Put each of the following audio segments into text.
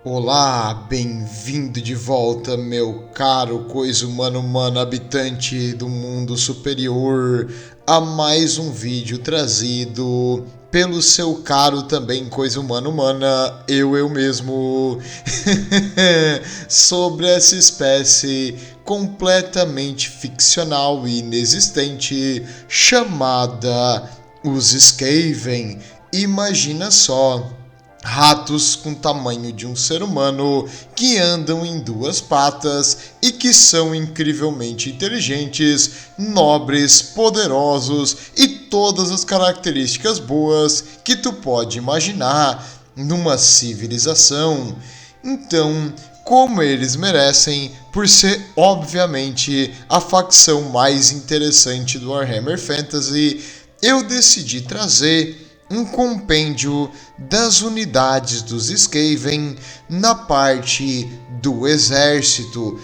Olá, bem-vindo de volta, meu caro coisa humano habitante do mundo superior, a mais um vídeo trazido pelo seu caro também coisa humana, eu mesmo, sobre essa espécie completamente ficcional e inexistente chamada os Skaven. Imagina só. Ratos com tamanho de um ser humano que andam em duas patas e que são incrivelmente inteligentes, nobres, poderosos e todas as características boas que tu pode imaginar numa civilização. Então, como eles merecem, por ser obviamente a facção mais interessante do Warhammer Fantasy, eu decidi trazer um compêndio das unidades dos Skaven na parte do exército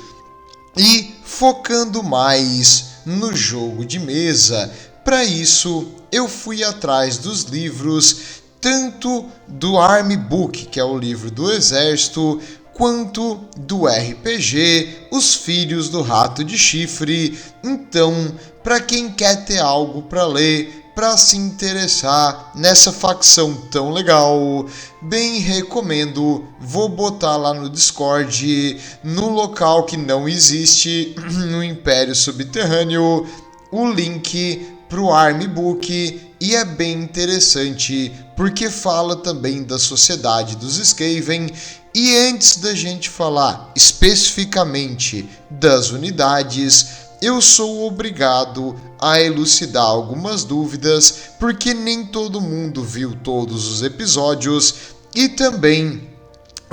e focando mais no jogo de mesa. Para isso, eu fui atrás dos livros, tanto do Army Book, que é o livro do exército, quanto do RPG, Os Filhos do Rato de Chifre. Então, para quem quer ter algo para ler, para se interessar nessa facção tão legal, bem recomendo. Vou botar lá no Discord, no local que não existe, no Império Subterrâneo, o link pro Army Book, e é bem interessante porque fala também da sociedade dos Skaven. E antes da gente falar especificamente das unidades, eu sou obrigado a elucidar algumas dúvidas, porque nem todo mundo viu todos os episódios, e também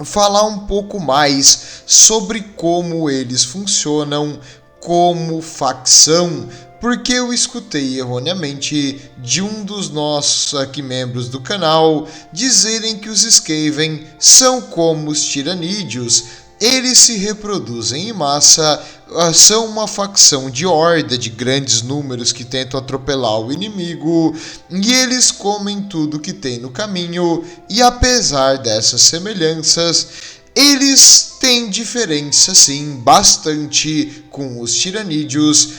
falar um pouco mais sobre como eles funcionam como facção, porque eu escutei erroneamente de um dos nossos aqui membros do canal dizerem que os Skaven são como os Tiranídeos. Eles se reproduzem em massa, são uma facção de horda de grandes números que tentam atropelar o inimigo, e eles comem tudo que tem no caminho. E apesar dessas semelhanças, eles têm diferença sim, bastante, com os Tiranídeos.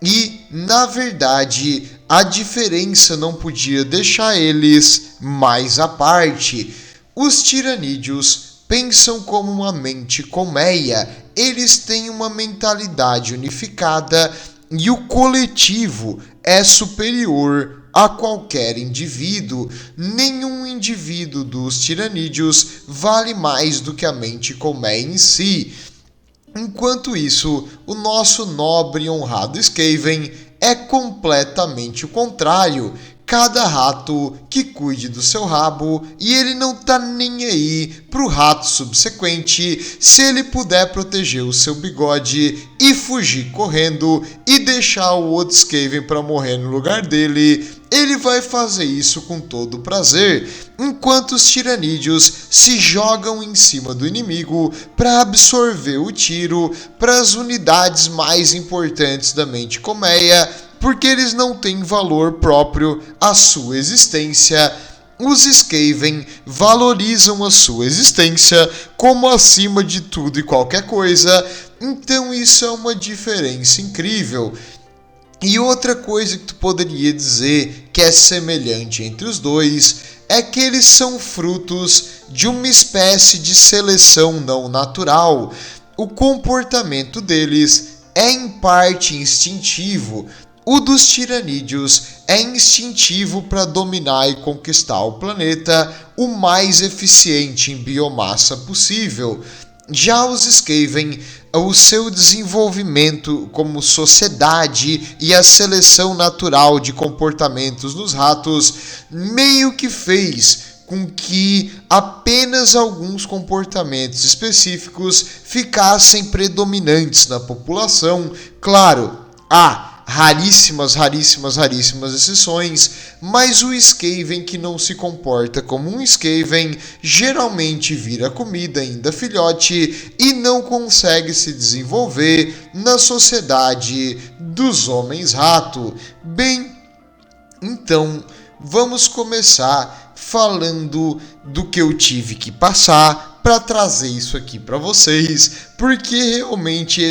E, na verdade, a diferença não podia deixar eles mais à parte. Os Tiranídeos pensam como uma mente colmeia, eles têm uma mentalidade unificada e o coletivo é superior a qualquer indivíduo. Nenhum indivíduo dos Tiranídeos vale mais do que a mente colmeia em si. Enquanto isso, o nosso nobre e honrado Skaven é completamente o contrário. Cada rato que cuide do seu rabo, e ele não tá nem aí pro rato subsequente. Se ele puder proteger o seu bigode e fugir correndo e deixar o outro Skaven para morrer no lugar dele, ele vai fazer isso com todo prazer, enquanto os Tiranídeos se jogam em cima do inimigo para absorver o tiro para as unidades mais importantes da mente colmeia, porque eles não têm valor próprio à sua existência. Os Skaven valorizam a sua existência como acima de tudo e qualquer coisa, então isso é uma diferença incrível. E outra coisa que tu poderia dizer que é semelhante entre os dois é que eles são frutos de uma espécie de seleção não natural. O comportamento deles é em parte instintivo. O dos Tiranídeos é instintivo para dominar e conquistar o planeta o mais eficiente em biomassa possível. Já os Skaven, o seu desenvolvimento como sociedade e a seleção natural de comportamentos nos ratos meio que fez com que apenas alguns comportamentos específicos ficassem predominantes na população. Claro, raríssimas exceções, mas o Skaven que não se comporta como um Skaven geralmente vira comida ainda filhote e não consegue se desenvolver na sociedade dos homens-rato. Bem, então vamos começar falando do que eu tive que passar para trazer isso aqui para vocês, porque realmente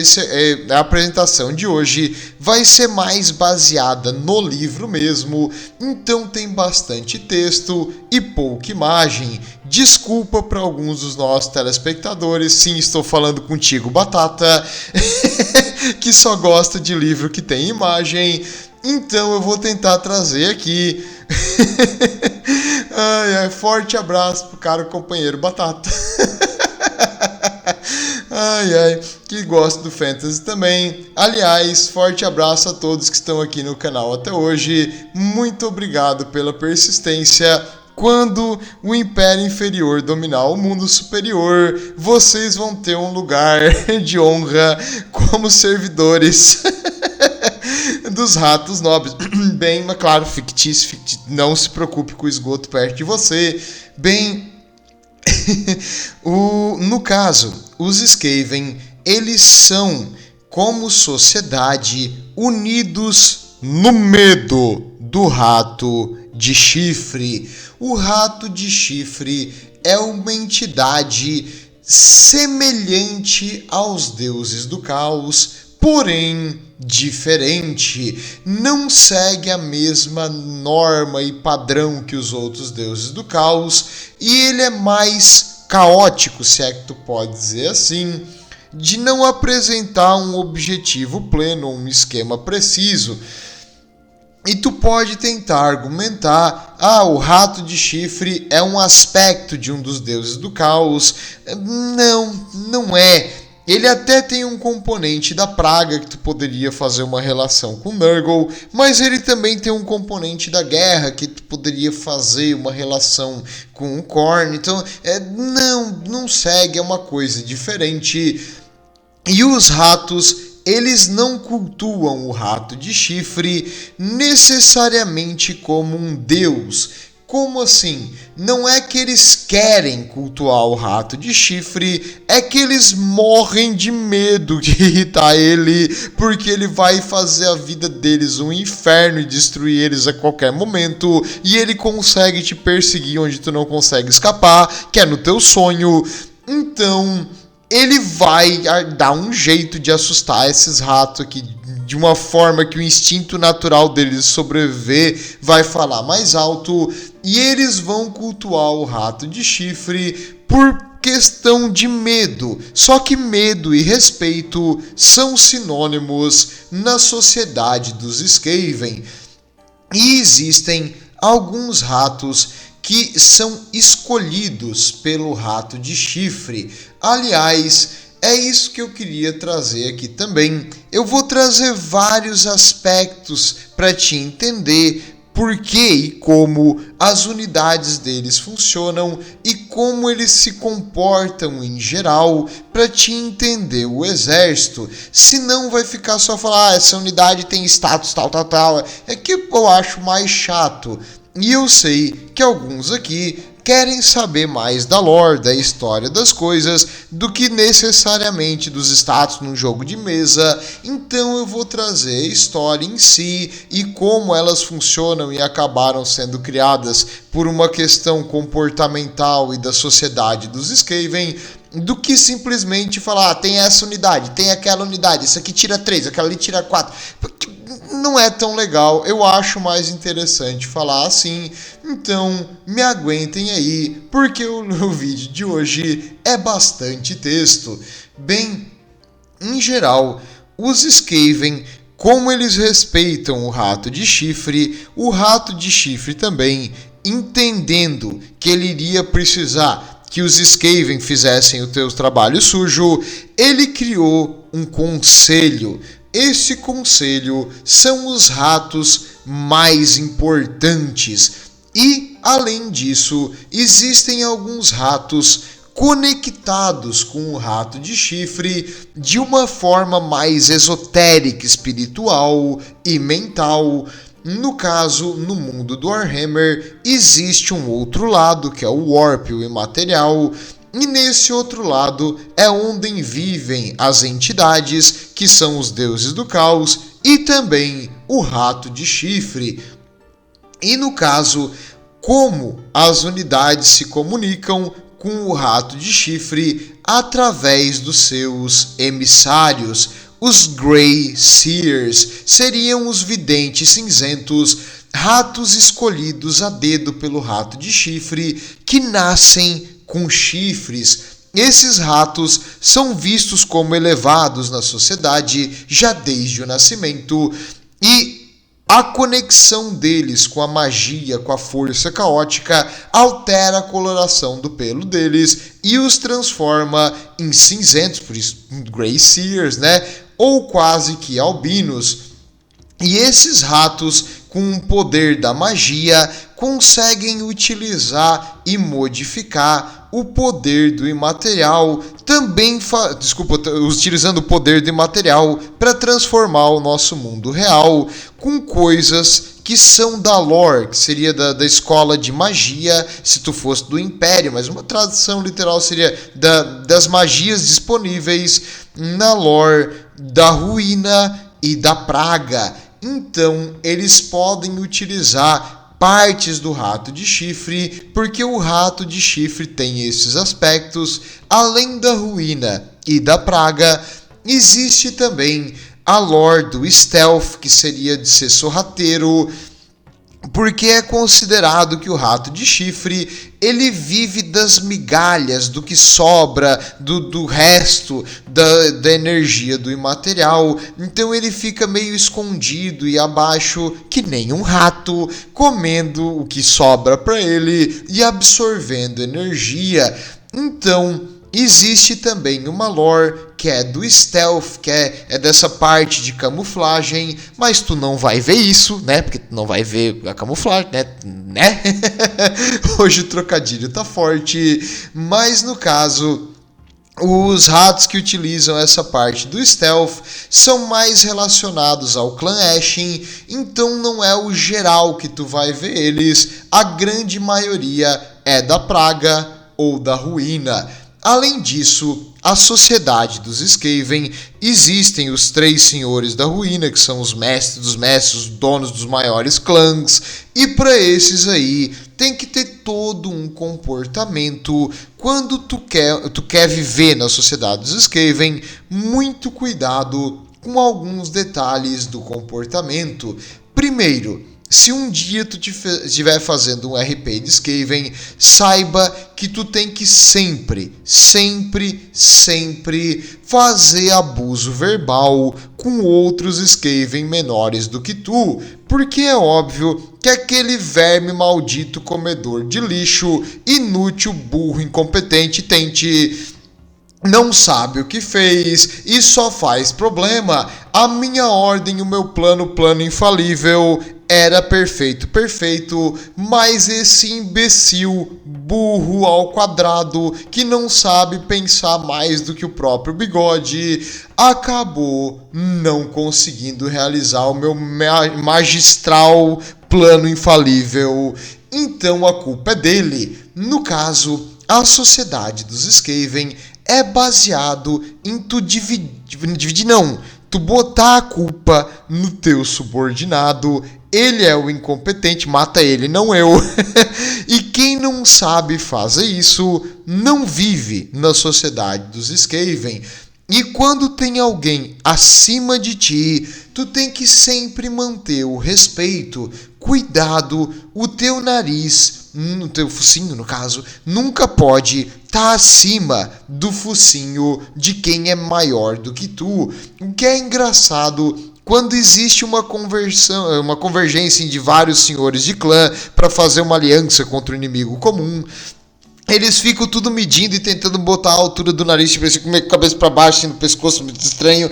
a apresentação de hoje vai ser mais baseada no livro mesmo, então tem bastante texto e pouca imagem. Desculpa para alguns dos nossos telespectadores, sim, estou falando contigo, Batata, que só gosta de livro que tem imagem, então eu vou tentar trazer aqui. Forte abraço pro caro companheiro Batata. Que gosta do Fantasy também. Aliás, forte abraço a todos que estão aqui no canal até hoje. Muito obrigado pela persistência. Quando o Império Inferior dominar o mundo superior, vocês vão ter um lugar de honra como servidores dos ratos nobres. Bem, mas claro, fictício, não se preocupe com o esgoto perto de você. Bem, no caso, os Skaven, eles são, como sociedade, unidos no medo do rato de chifre. O rato de chifre é uma entidade semelhante aos deuses do caos, porém diferente, não segue a mesma norma e padrão que os outros deuses do caos, e ele é mais caótico, se é que tu pode dizer assim, de não apresentar um objetivo pleno, um esquema preciso. E tu pode tentar argumentar, o rato de chifre é um aspecto de um dos deuses do caos. Não é. Ele até tem um componente da praga que tu poderia fazer uma relação com Nurgle, mas ele também tem um componente da guerra que tu poderia fazer uma relação com o Khorne. Então, não segue, é uma coisa diferente. E os ratos, eles não cultuam o rato de chifre necessariamente como um deus. Como assim? Não é que eles querem cultuar o rato de chifre, é que eles morrem de medo de irritar ele, porque ele vai fazer a vida deles um inferno e destruir eles a qualquer momento, e ele consegue te perseguir onde tu não consegue escapar, que é no teu sonho. Então, ele vai dar um jeito de assustar esses ratos aqui, de uma forma que o instinto natural deles sobreviver vai falar mais alto, e eles vão cultuar o rato de chifre por questão de medo. Só que medo e respeito são sinônimos na sociedade dos Skaven. E existem alguns ratos que são escolhidos pelo rato de chifre. Aliás, é isso que eu queria trazer aqui também. Eu vou trazer vários aspectos para te entender por que e como as unidades deles funcionam e como eles se comportam em geral, para te entender o exército. Senão vai ficar só falar, essa unidade tem status tal. É que eu acho mais chato. E eu sei que alguns aqui querem saber mais da lore, da história das coisas, do que necessariamente dos status num jogo de mesa. Então eu vou trazer a história em si e como elas funcionam e acabaram sendo criadas por uma questão comportamental e da sociedade dos Skaven, do que simplesmente falar, tem essa unidade, tem aquela unidade, isso aqui tira 3, aquela ali tira 4. Não é tão legal, eu acho mais interessante falar assim, então me aguentem aí, porque o vídeo de hoje é bastante texto. Bem, em geral, os Skaven, como eles respeitam o rato de chifre também, entendendo que ele iria precisar que os Skaven fizessem o seu trabalho sujo, ele criou um conselho. Esse conselho são os ratos mais importantes e, além disso, existem alguns ratos conectados com o rato de chifre de uma forma mais esotérica, espiritual e mental. No caso, no mundo do Warhammer, existe um outro lado, que é o Warp, o imaterial, e nesse outro lado é onde vivem as entidades, que são os deuses do caos, e também o rato de chifre. E no caso, como as unidades se comunicam com o rato de chifre através dos seus emissários. Os Grey Seers seriam os videntes cinzentos, ratos escolhidos a dedo pelo rato de chifre, que nascem com chifres. Esses ratos são vistos como elevados na sociedade já desde o nascimento, e a conexão deles com a magia, com a força caótica, altera a coloração do pelo deles e os transforma em cinzentos, por isso Grey Seers, né? Ou quase que albinos. E esses ratos, com o poder da magia, conseguem utilizar e modificar o poder do imaterial, utilizando o poder do imaterial para transformar o nosso mundo real com coisas que são da lore, que seria da escola de magia, se tu fosse do Império, mas uma tradução literal seria das magias disponíveis na lore da ruína e da praga. Então, eles podem utilizar partes do rato de chifre, porque o rato de chifre tem esses aspectos. Além da ruína e da praga, existe também a lore do stealth, que seria de ser sorrateiro, porque é considerado que o rato de chifre ele vive das migalhas, do que sobra, do resto da energia do imaterial. Então ele fica meio escondido e abaixo, que nem um rato, comendo o que sobra para ele e absorvendo energia. Então existe também uma lore que é do stealth, que é dessa parte de camuflagem, mas tu não vai ver isso, né? Porque tu não vai ver a camuflagem, né? Hoje o trocadilho tá forte, mas no caso, os ratos que utilizam essa parte do stealth são mais relacionados ao clã Ashen, então não é o geral que tu vai ver eles, a grande maioria é da praga ou da ruína. Além disso, a sociedade dos Skaven, existem os 3 senhores da ruína, que são os mestres dos mestres, os donos dos maiores clãs, e para esses aí tem que ter todo um comportamento. Quando tu quer viver na sociedade dos Skaven, muito cuidado com alguns detalhes do comportamento. Primeiro, se um dia tu estiver fazendo um RP de Skaven, saiba que tu tem que sempre fazer abuso verbal com outros Skaven menores do que tu, porque é óbvio que aquele verme maldito comedor de lixo, inútil, burro, incompetente, não sabe o que fez e só faz problema. A minha ordem, o meu plano infalível era perfeito, mas esse imbecil, burro ao quadrado, que não sabe pensar mais do que o próprio bigode, acabou não conseguindo realizar o meu magistral plano infalível. Então a culpa é dele. No caso, a sociedade dos Skaven é baseado em tu botar a culpa no teu subordinado. Ele é o incompetente, mata ele, não eu. E quem não sabe fazer isso não vive na sociedade dos Skaven. E quando tem alguém acima de ti, tu tem que sempre manter o respeito. Cuidado, o teu nariz, o teu focinho no caso, nunca pode estar acima do focinho de quem é maior do que tu. O que é engraçado, quando existe uma convergência de vários senhores de clã para fazer uma aliança contra o inimigo comum, eles ficam tudo medindo e tentando botar a altura do nariz, tipo assim, com a cabeça para baixo, assim, no pescoço, muito estranho.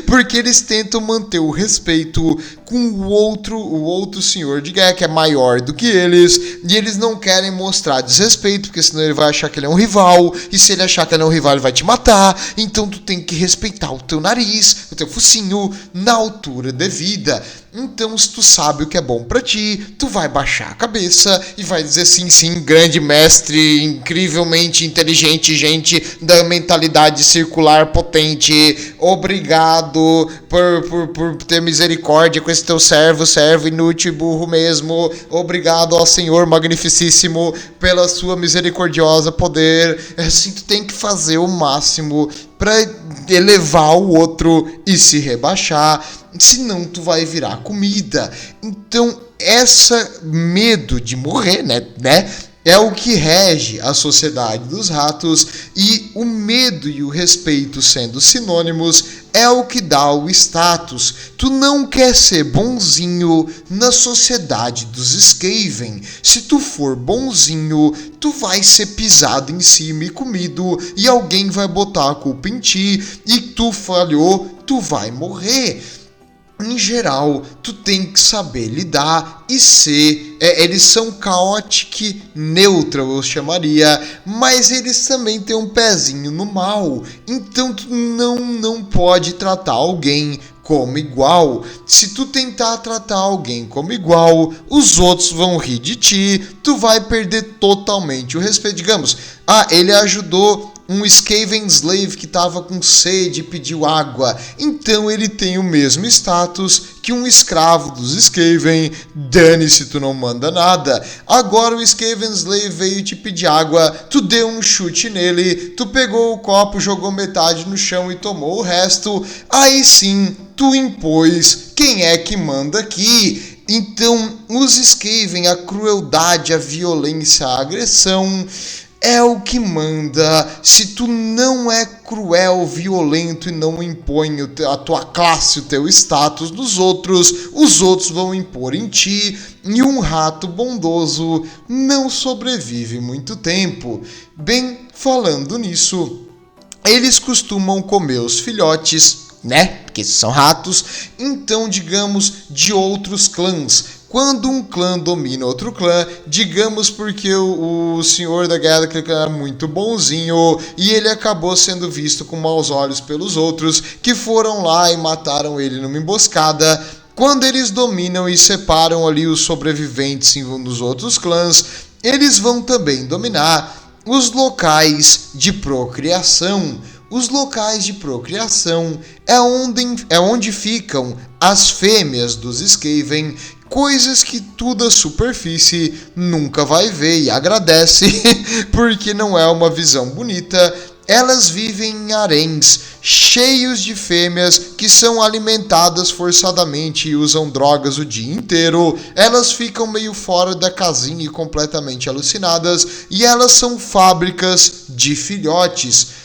Porque eles tentam manter o respeito com o outro senhor de guerra, que é maior do que eles, e eles não querem mostrar desrespeito, porque senão ele vai achar que ele é um rival, e se ele achar que ele é um rival, ele vai te matar. Então tu tem que respeitar o teu nariz, o teu focinho, na altura devida. Então, se tu sabe o que é bom pra ti, tu vai baixar a cabeça e vai dizer sim, sim, grande mestre, incrivelmente inteligente, gente da mentalidade circular potente, obrigado por ter misericórdia com esse teu servo inútil e burro mesmo, obrigado ao Senhor magnificíssimo pela sua misericordiosa poder. Assim, tu tem que fazer o máximo para elevar o outro e se rebaixar, senão tu vai virar comida. Então, esse medo de morrer, né, é o que rege a sociedade dos ratos, e o medo e o respeito sendo sinônimos é o que dá o status. Tu não quer ser bonzinho na sociedade dos Skaven. Se tu for bonzinho, tu vai ser pisado em cima e comido, e alguém vai botar a culpa em ti, e tu falhou, tu vai morrer. Em geral, tu tem que saber lidar e ser... eles são chaotic neutral, eu chamaria, mas eles também têm um pezinho no mal. Então tu não pode tratar alguém como igual. Se tu tentar tratar alguém como igual, os outros vão rir de ti, tu vai perder totalmente o respeito. Digamos, ele ajudou um Skaven Slave que estava com sede e pediu água, então ele tem o mesmo status que um escravo dos Skaven. Dane-se, tu não manda nada. Agora o Skaven Slave veio te pedir água, tu deu um chute nele, tu pegou o copo, jogou metade no chão e tomou o resto, aí sim tu impôs quem é que manda aqui. Então os Skaven, a crueldade, a violência, a agressão é o que manda. Se tu não é cruel, violento e não impõe a tua classe, o teu status nos outros, os outros vão impor em ti, e um rato bondoso não sobrevive muito tempo. Bem, falando nisso, eles costumam comer os filhotes, né? Porque são ratos, então digamos de outros clãs. Quando um clã domina outro clã, digamos porque o senhor da guerra daquele clã era muito bonzinho e ele acabou sendo visto com maus olhos pelos outros, que foram lá e mataram ele numa emboscada. Quando eles dominam e separam ali os sobreviventes em um dos outros clãs, eles vão também dominar os locais de procriação. Os locais de procriação é onde ficam as fêmeas dos Skaven, coisas que tu da superfície nunca vai ver e agradece, porque não é uma visão bonita. Elas vivem em haréns cheios de fêmeas que são alimentadas forçadamente e usam drogas o dia inteiro. Elas ficam meio fora da casinha e completamente alucinadas, e elas são fábricas de filhotes.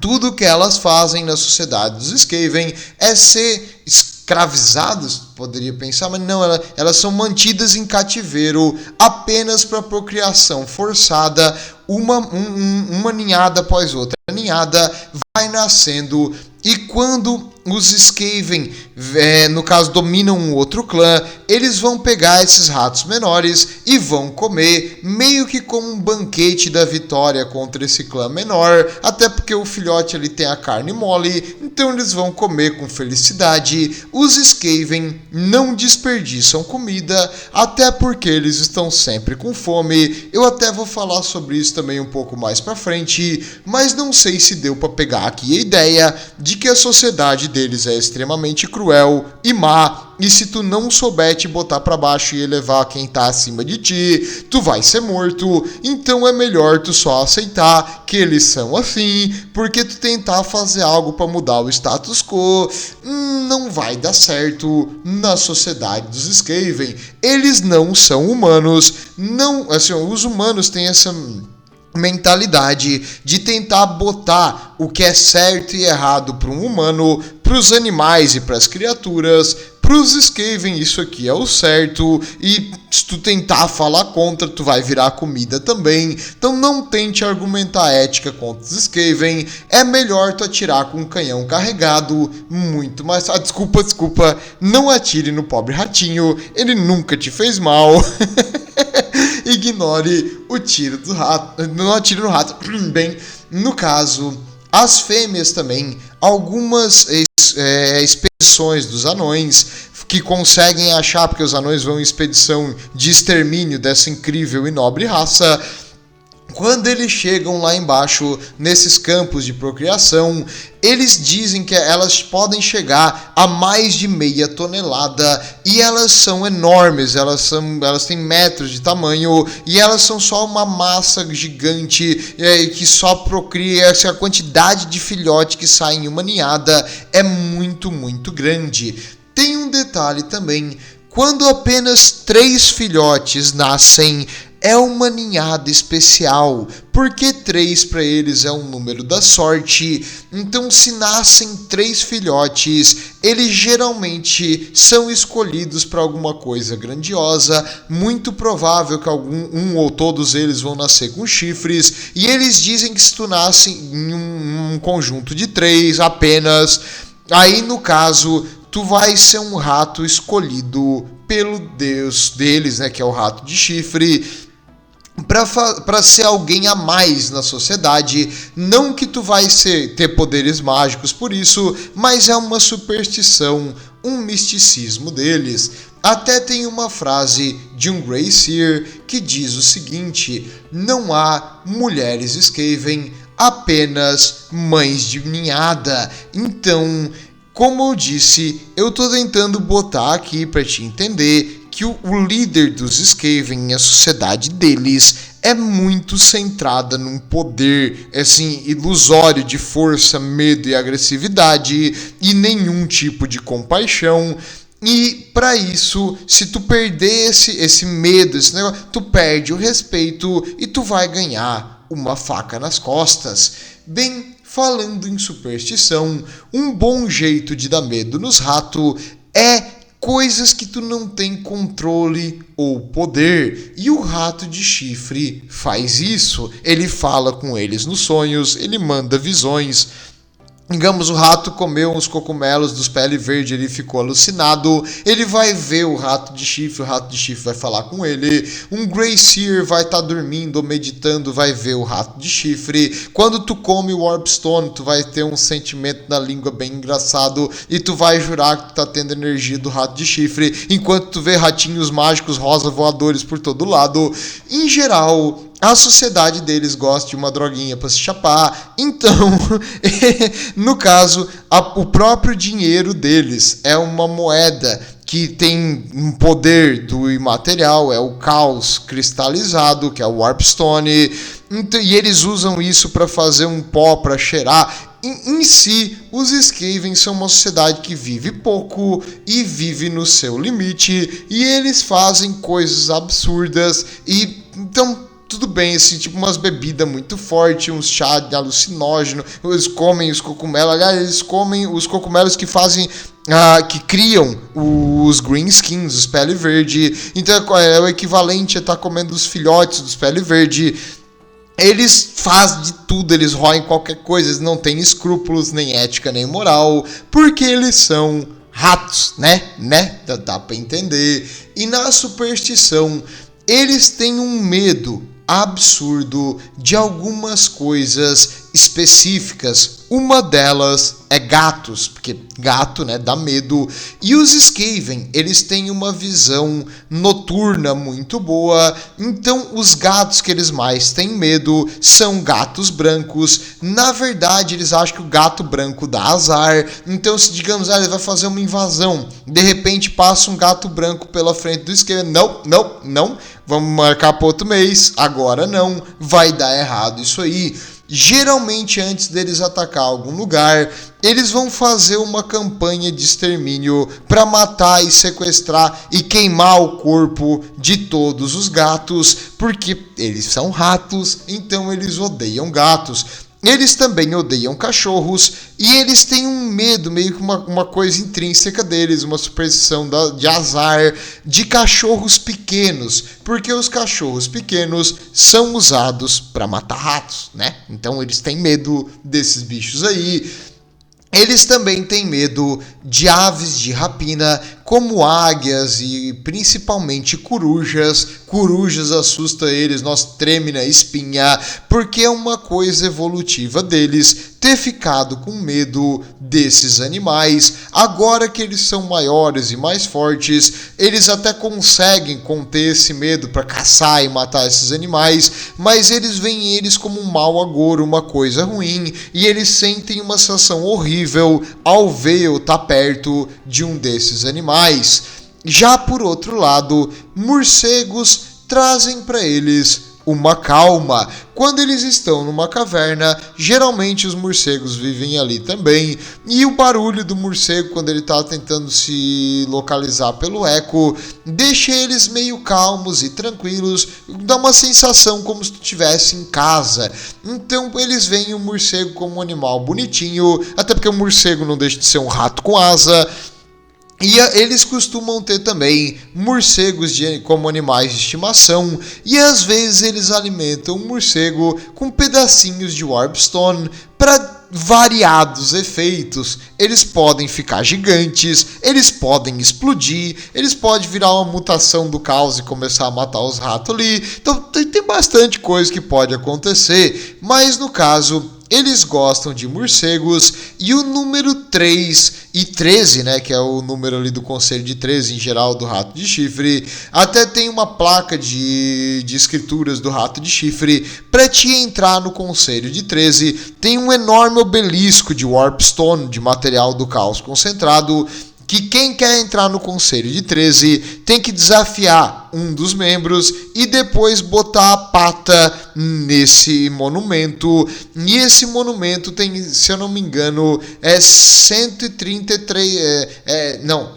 Tudo que elas fazem na sociedade dos Skaven é ser escravizadas, poderia pensar, mas não, elas são mantidas em cativeiro apenas para procriação forçada, uma ninhada após outra. A ninhada vai nascendo, e quando os Skaven, no caso, dominam um outro clã, eles vão pegar esses ratos menores e vão comer, meio que como um banquete da vitória contra esse clã menor, até porque o filhote ali tem a carne mole, então eles vão comer com felicidade. Os Skaven não desperdiçam comida, até porque eles estão sempre com fome. Eu até vou falar sobre isso também um pouco mais pra frente, mas não sei se deu pra pegar aqui a ideia de que a sociedade deles é extremamente cruel e má, e se tu não souber te botar pra baixo e elevar quem tá acima de ti, tu vai ser morto. Então é melhor tu só aceitar que eles são assim, porque tu tentar fazer algo pra mudar o status quo não vai dar certo na sociedade dos Skaven. Eles não são humanos, não, assim, os humanos têm essa mentalidade de tentar botar o que é certo e errado para um humano, para os animais e para as criaturas. Para os Skaven isso aqui é o certo, e se tu tentar falar contra, tu vai virar comida também. Então não tente argumentar ética contra os Skaven, é melhor tu atirar com um canhão carregado, muito mais... Desculpa, não atire no pobre ratinho, ele nunca te fez mal. Ignore o tiro do rato, não atire no rato. Bem, no caso, as fêmeas também, algumas expedições dos anões que conseguem achar, porque os anões vão em expedição de extermínio dessa incrível e nobre raça. Quando eles chegam lá embaixo, nesses campos de procriação, eles dizem que elas podem chegar a mais de 0,5 tonelada e elas são enormes, elas têm metros de tamanho e elas são só uma massa gigante que só procria. A quantidade de filhote que sai em uma ninhada é muito, muito grande. Tem um detalhe também: quando apenas 3 filhotes nascem, é uma ninhada especial, porque 3 para eles é um número da sorte. Então, se nascem 3 filhotes, eles geralmente são escolhidos para alguma coisa grandiosa. Muito provável que um ou todos eles vão nascer com chifres. E eles dizem que se tu nasce em um conjunto de 3 apenas, aí no caso tu vai ser um rato escolhido pelo deus deles, né, que é o rato de chifre, para ser alguém a mais na sociedade. Não que tu vai ter poderes mágicos por isso, mas é uma superstição, um misticismo deles. Até tem uma frase de um Grey Seer que diz o seguinte: não há mulheres Skaven, apenas mães de ninhada. Então, como eu disse, eu tô tentando botar aqui para te entender que o líder dos Skaven, a sociedade deles, é muito centrada num poder assim ilusório de força, medo e agressividade e nenhum tipo de compaixão. E para isso, se tu perder esse medo, esse negócio, tu perde o respeito e tu vai ganhar uma faca nas costas. Bem, falando em superstição, um bom jeito de dar medo nos ratos é coisas que tu não tem controle ou poder. E o rato de chifre faz isso. Ele fala com eles nos sonhos, ele manda visões. Digamos, o rato comeu uns cogumelos dos pele verde, ele ficou alucinado, ele vai ver o rato de chifre vai falar com ele. Um Grey Seer vai estar dormindo ou meditando, vai ver o rato de chifre. Quando tu come o Warpstone, tu vai ter um sentimento na língua bem engraçado e tu vai jurar que tu tá tendo energia do rato de chifre, enquanto tu vê ratinhos mágicos rosa voadores por todo lado. Em geral, a sociedade deles gosta de uma droguinha para se chapar. Então, no caso, o próprio dinheiro deles é uma moeda que tem um poder do imaterial, é o caos cristalizado, que é o Warpstone. Então, e eles usam isso para fazer um pó, para cheirar. Em si, os Skaven são uma sociedade que vive pouco e vive no seu limite. E eles fazem coisas absurdas. E então, tudo bem, assim, tipo umas bebidas muito fortes, uns chá de alucinógeno, eles comem os cogumelos, aliás, eles comem os cogumelos que fazem, que criam os greenskins, os pele verde. Então é o equivalente a estar comendo os filhotes dos pele verde. Eles fazem de tudo, eles roem qualquer coisa, eles não têm escrúpulos, nem ética, nem moral, porque eles são ratos, né? Dá pra entender. E na superstição, eles têm um medo absurdo de algumas coisas específicas. Uma delas é gatos, porque gato, né, dá medo. E os Skaven, eles têm uma visão noturna muito boa. Então, os gatos que eles mais têm medo são gatos brancos. Na verdade, eles acham que o gato branco dá azar. Então, se digamos, ele vai fazer uma invasão, de repente passa um gato branco pela frente do Skaven. Não. Vamos marcar para outro mês. Agora não. Vai dar errado isso aí. Geralmente, antes deles atacar algum lugar, eles vão fazer uma campanha de extermínio para matar e sequestrar e queimar o corpo de todos os gatos, porque eles são ratos, então eles odeiam gatos. Eles também odeiam cachorros e eles têm um medo, meio que uma coisa intrínseca deles, uma superstição de azar de cachorros pequenos, porque os cachorros pequenos são usados para matar ratos, né? Então eles têm medo desses bichos aí. Eles também têm medo de aves de rapina, como águias e principalmente corujas. Corujas assusta eles, nós treme na espinha, porque é uma coisa evolutiva deles ter ficado com medo desses animais. Agora que eles são maiores e mais fortes, eles até conseguem conter esse medo para caçar e matar esses animais, mas eles veem eles como um mau agouro, uma coisa ruim, e eles sentem uma sensação horrível ao ver eu estar perto de um desses animais. Já por outro lado, morcegos trazem para eles uma calma. Quando eles estão numa caverna, geralmente os morcegos vivem ali também, e o barulho do morcego quando ele está tentando se localizar pelo eco deixa eles meio calmos e tranquilos, dá uma sensação como se tu estivesse em casa. Então eles veem o morcego como um animal bonitinho, até porque o morcego não deixa de ser um rato com asa. E eles costumam ter também morcegos como animais de estimação, e às vezes eles alimentam o morcego com pedacinhos de Warpstone para variados efeitos. Eles podem ficar gigantes, eles podem explodir, eles podem virar uma mutação do caos e começar a matar os ratos ali. Então tem bastante coisa que pode acontecer, mas no caso eles gostam de morcegos. E o número 3 e 13, né, que é o número ali do conselho de 13 em geral do rato de chifre, até tem uma placa de escrituras do rato de chifre. Para te entrar no conselho de 13, tem um enorme obelisco de Warpstone, de material do caos concentrado, que quem quer entrar no conselho de 13 tem que desafiar um dos membros e depois botar a pata nesse monumento. E esse monumento tem, se eu não me engano, é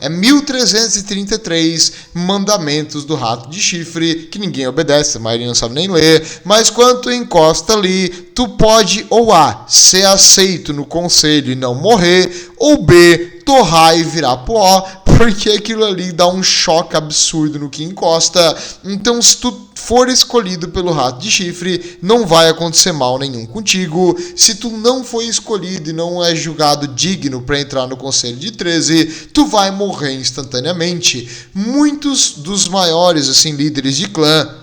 1333 mandamentos do rato de chifre, que ninguém obedece, a maioria não sabe nem ler, mas quando tu encosta ali, tu pode ou A, ser aceito no conselho e não morrer, ou B, torrar e virar pó, porque aquilo ali dá um choque absurdo no que encosta. Então, se tu for escolhido pelo rato de chifre, não vai acontecer mal nenhum contigo. Se tu não for escolhido e não é julgado digno para entrar no conselho de 13, tu vai morrer instantaneamente. Muitos dos maiores líderes de clã,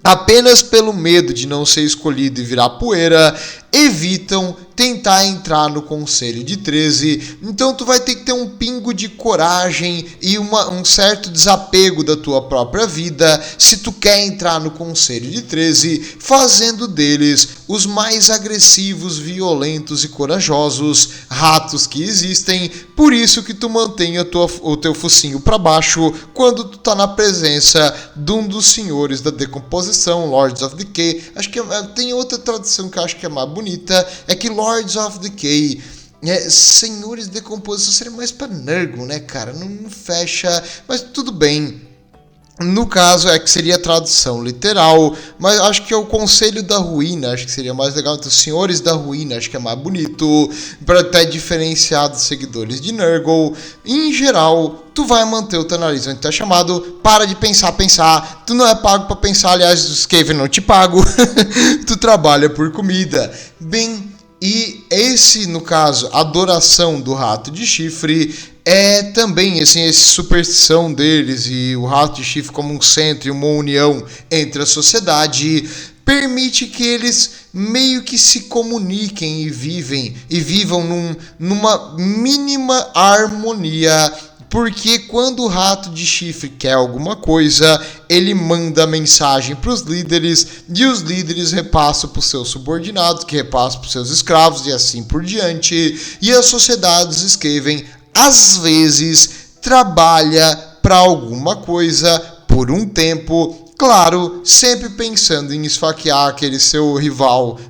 apenas pelo medo de não ser escolhido e virar poeira, evitam tentar entrar no conselho de 13. Então tu vai ter que ter um pingo de coragem e um certo desapego da tua própria vida se tu quer entrar no conselho de 13, fazendo deles os mais agressivos, violentos e corajosos ratos que existem. Por isso que tu mantém o teu focinho para baixo quando tu tá na presença de um dos senhores da decomposição, Lords of Decay. Acho que tem outra tradução que eu acho que é mais bonita, é que Lords of Decay, senhores de decomposição, seria mais pra Nurgle, né, cara? Não fecha, mas tudo bem. No caso é que seria a tradução literal, mas acho que é o Conselho da Ruína, acho que seria mais legal. Então, Senhores da Ruína, acho que é mais bonito, para até diferenciar dos seguidores de Nurgle. Em geral, tu vai manter o teu nariz onde tá chamado, para de pensar, tu não é pago para pensar, aliás, o Skaven não te pago, tu trabalha por comida. Bem, e esse, no caso, adoração do rato de chifre é também essa superstição deles, e o rato de chifre como um centro e uma união entre a sociedade permite que eles meio que se comuniquem e vivam numa mínima harmonia. Porque quando o rato de chifre quer alguma coisa, ele manda mensagem para os líderes, e os líderes repassam para os seus subordinados, que repassam para os seus escravos, e assim por diante. E a sociedade dos Skaven, às vezes, trabalha para alguma coisa por um tempo, claro, sempre pensando em esfaquear aquele seu rival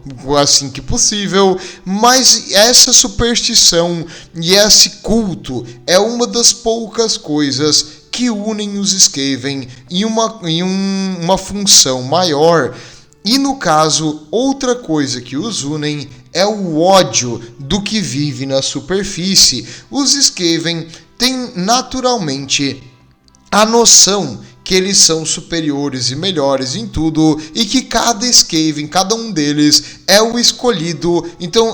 assim que possível, mas essa superstição e esse culto é uma das poucas coisas que unem os Skaven em uma função maior. E no caso, outra coisa que os unem é o ódio do que vive na superfície. Os Skaven têm naturalmente a noção que eles são superiores e melhores em tudo e que cada Skaven, cada um deles é o escolhido. Então,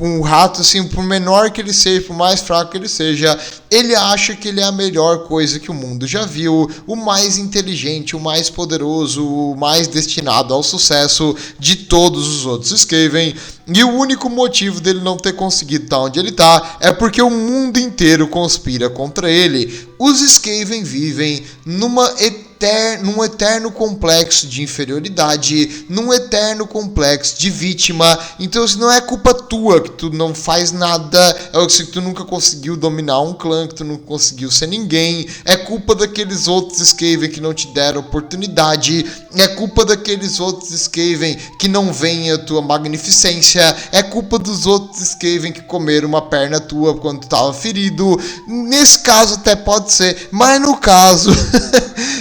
um rato, assim, por menor que ele seja, por mais fraco que ele seja, ele acha que ele é a melhor coisa que o mundo já viu, o mais inteligente, o mais poderoso, o mais destinado ao sucesso de todos os outros Skaven. E o único motivo dele não ter conseguido estar onde ele está é porque o mundo inteiro conspira contra ele. Os Skaven vivem num eterno complexo de inferioridade, num eterno complexo de vítima. Então, se não é culpa tua que tu não faz nada, é que tu nunca conseguiu dominar um clã, que tu não conseguiu ser ninguém, é culpa daqueles outros Skaven que não te deram oportunidade, é culpa daqueles outros Skaven que não veem a tua magnificência, é culpa dos outros Skaven que comeram uma perna tua quando tu estava ferido. Nesse caso até pode ser, mas no caso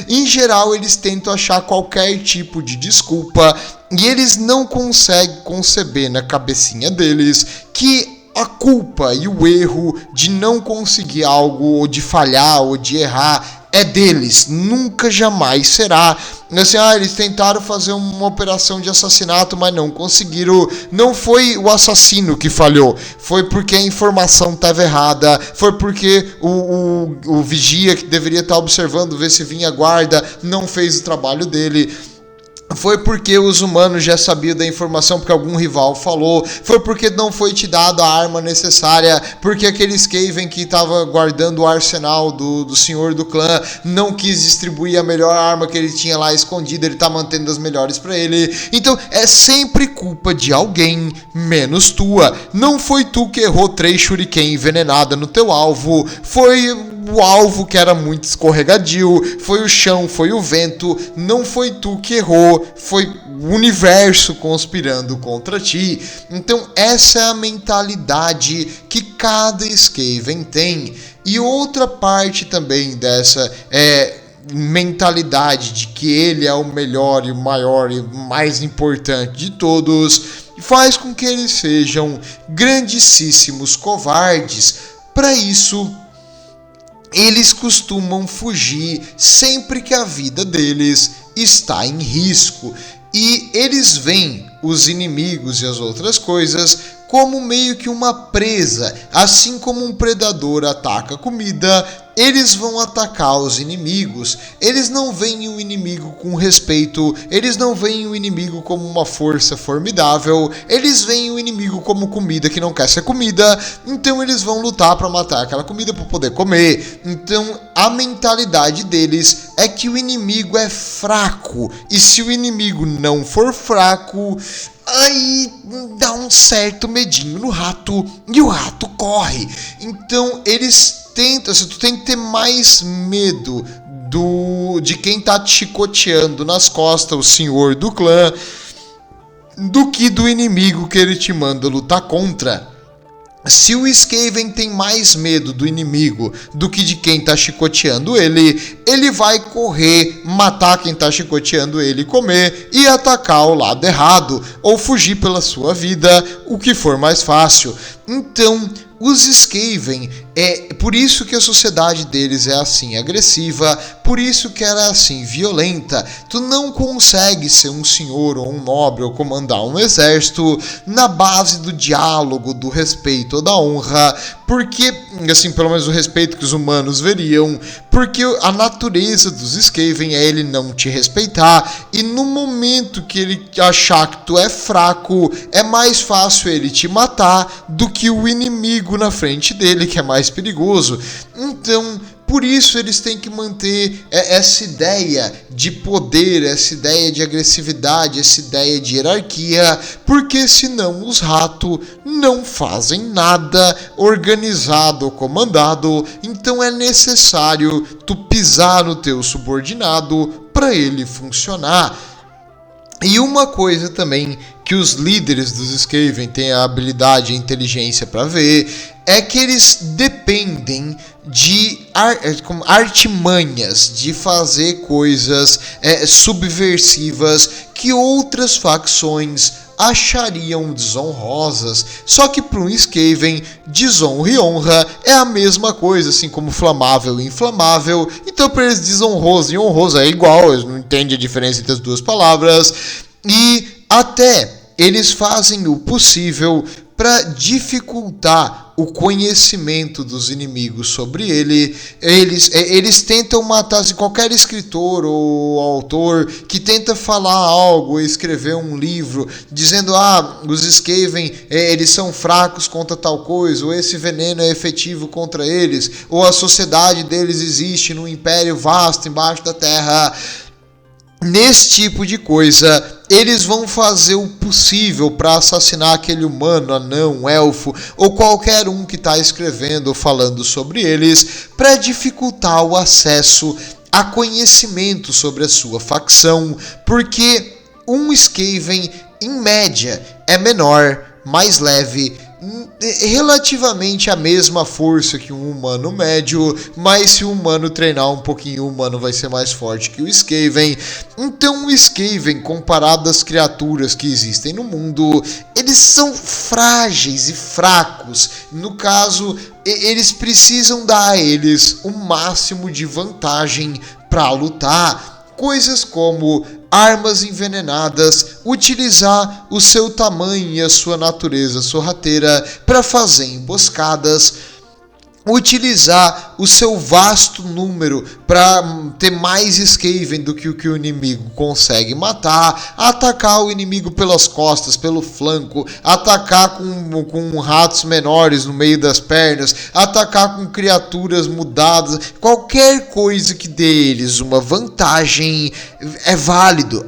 em geral eles tentam achar qualquer tipo de desculpa e eles não conseguem conceber na cabecinha deles que a culpa e o erro de não conseguir algo, ou de falhar, ou de errar, é deles, nunca jamais será. Assim, eles tentaram fazer uma operação de assassinato, mas não conseguiram. Não foi o assassino que falhou, foi porque a informação estava errada, foi porque o vigia que deveria estar observando, ver se vinha guarda, não fez o trabalho dele. Foi porque os humanos já sabiam da informação porque algum rival falou. Foi porque não foi te dado a arma necessária. Porque aquele Skaven que estava guardando o arsenal do senhor do clã não quis distribuir a melhor arma que ele tinha lá escondida. Ele está mantendo as melhores para ele. Então é sempre culpa de alguém, menos tua. Não foi tu que errou 3 shuriken envenenada no teu alvo. Foi o alvo que era muito escorregadio, foi o chão, foi o vento, não foi tu que errou, foi o universo conspirando contra ti. Então essa é a mentalidade que cada Skaven tem. E outra parte também dessa mentalidade de que ele é o melhor e o maior e o mais importante de todos, faz com que eles sejam grandíssimos covardes. Para isso, eles costumam fugir sempre que a vida deles está em risco. E eles veem os inimigos e as outras coisas como meio que uma presa. Assim como um predador ataca comida, eles vão atacar os inimigos. Eles não veem o inimigo com respeito, eles não veem o inimigo como uma força formidável, eles veem o inimigo como comida que não quer ser comida, então eles vão lutar para matar aquela comida para poder comer. Então a mentalidade deles é que o inimigo é fraco, e se o inimigo não for fraco, aí dá um certo medinho no rato e o rato corre. Então eles tentam, tu tem que ter mais medo de quem tá te chicoteando nas costas, o senhor do clã, do que do inimigo que ele te manda lutar contra. Se o Skaven tem mais medo do inimigo do que de quem tá chicoteando ele, ele vai correr, matar quem tá chicoteando ele, comer e atacar o lado errado, ou fugir pela sua vida, o que for mais fácil. Então, os Skaven, por isso que a sociedade deles é assim agressiva, por isso que ela é assim violenta. Tu não consegue ser um senhor ou um nobre ou comandar um exército na base do diálogo, do respeito ou da honra, porque, assim, pelo menos o respeito que os humanos veriam, porque a natureza dos Skaven é ele não te respeitar, e no momento que ele achar que tu é fraco, é mais fácil ele te matar do que o inimigo na frente dele, que é mais perigoso. Então, por isso eles têm que manter essa ideia de poder, essa ideia de agressividade, essa ideia de hierarquia, porque senão os ratos não fazem nada organizado ou comandado. Então é necessário tu pisar no teu subordinado para ele funcionar. E uma coisa também que os líderes dos Skaven têm a habilidade e a inteligência para ver é que eles dependem de artimanhas, de fazer coisas subversivas que outras facções achariam desonrosas. Só que para um Skaven, desonra e honra é a mesma coisa, assim como flamável e inflamável. Então, para eles, desonroso e honroso é igual, eles não entendem a diferença entre as duas palavras. E até eles fazem o possível para dificultar o conhecimento dos inimigos sobre ele. Eles tentam matar, assim, qualquer escritor ou autor que tenta falar algo, escrever um livro, dizendo, os Skaven, eles são fracos contra tal coisa, ou esse veneno é efetivo contra eles, ou a sociedade deles existe num império vasto embaixo da terra. Nesse tipo de coisa, eles vão fazer o possível para assassinar aquele humano, anão, elfo ou qualquer um que está escrevendo ou falando sobre eles, para dificultar o acesso a conhecimento sobre a sua facção, porque um Skaven, em média, é menor, mais leve, relativamente a mesma força que um humano médio, mas se o humano treinar um pouquinho, o humano vai ser mais forte que o Skaven. Então o Skaven, comparado às criaturas que existem no mundo, eles são frágeis e fracos. No caso, eles precisam dar a eles o máximo de vantagem para lutar. Coisas como armas envenenadas, utilizar o seu tamanho e a sua natureza sorrateira para fazer emboscadas, utilizar o seu vasto número para ter mais Skaven do que o inimigo consegue matar, atacar o inimigo pelas costas, pelo flanco, atacar com ratos menores no meio das pernas, atacar com criaturas mudadas, qualquer coisa que dê eles uma vantagem é válido,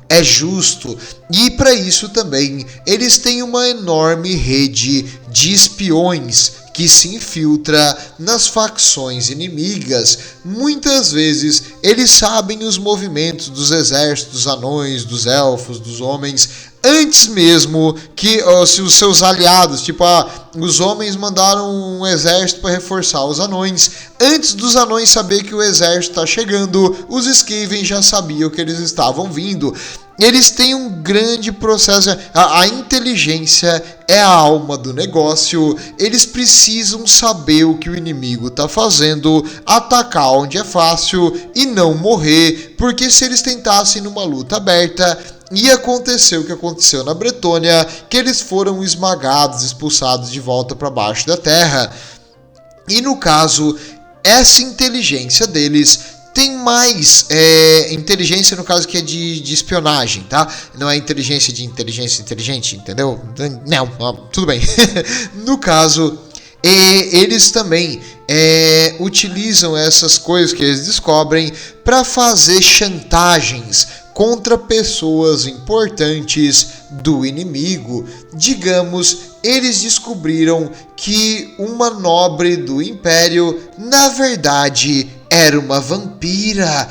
é justo. E para isso também eles têm uma enorme rede de espiões que se infiltra nas facções inimigas. Muitas vezes eles sabem os movimentos dos exércitos, dos anões, dos elfos, dos homens, antes mesmo que se os seus aliados, tipo, os homens mandaram um exército para reforçar os anões. Antes dos anões saber que o exército está chegando, os Skaven já sabiam que eles estavam vindo. Eles têm um grande processo, a inteligência é a alma do negócio, eles precisam saber o que o inimigo está fazendo, atacar onde é fácil e não morrer, porque se eles tentassem numa luta aberta, ia acontecer o que aconteceu na Bretônia, que eles foram esmagados, expulsados de volta para baixo da terra. E no caso, essa inteligência deles tem mais inteligência, no caso que é de espionagem, tá? Não é inteligência de inteligência inteligente, entendeu? Não, tudo bem. No caso, eles também utilizam essas coisas que eles descobrem para fazer chantagens contra pessoas importantes do inimigo. Digamos, eles descobriram que uma nobre do Império, na verdade, era uma vampira.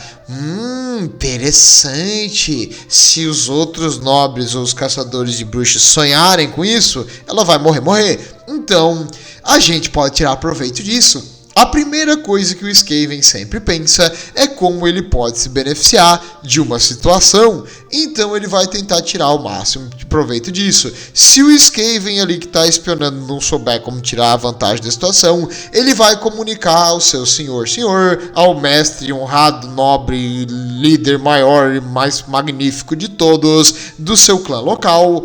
Interessante. Se os outros nobres ou os caçadores de bruxas sonharem com isso, ela vai morrer. Então, a gente pode tirar proveito disso. A primeira coisa que o Skaven sempre pensa é como ele pode se beneficiar de uma situação, então ele vai tentar tirar o máximo de proveito disso. Se o Skaven ali que está espionando não souber como tirar a vantagem da situação, ele vai comunicar ao seu senhor, ao mestre honrado, nobre, líder maior e mais magnífico de todos do seu clã local,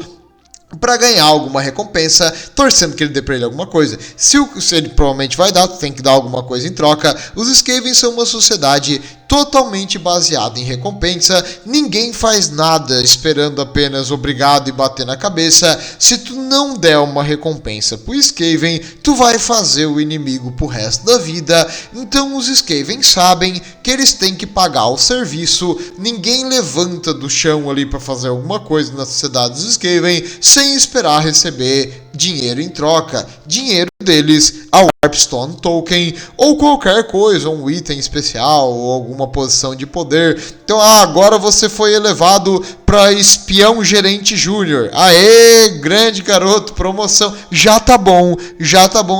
para ganhar alguma recompensa, torcendo que ele dê pra ele alguma coisa. Se ele provavelmente vai dar, tu tem que dar alguma coisa em troca. Os Skaven são uma sociedade totalmente baseada em recompensa. Ninguém faz nada esperando apenas obrigado e bater na cabeça. Se tu não der uma recompensa pro Skaven, tu vai fazer o inimigo pro resto da vida. Então os Skaven sabem que eles têm que pagar o serviço. Ninguém levanta do chão ali para fazer alguma coisa na sociedade dos Skaven sem esperar receber dinheiro em troca. Dinheiro deles, a Warpstone Token ou qualquer coisa, um item especial ou alguma posição de poder. Então, agora você foi elevado para espião gerente júnior. Aê, grande garoto, promoção. Já tá bom,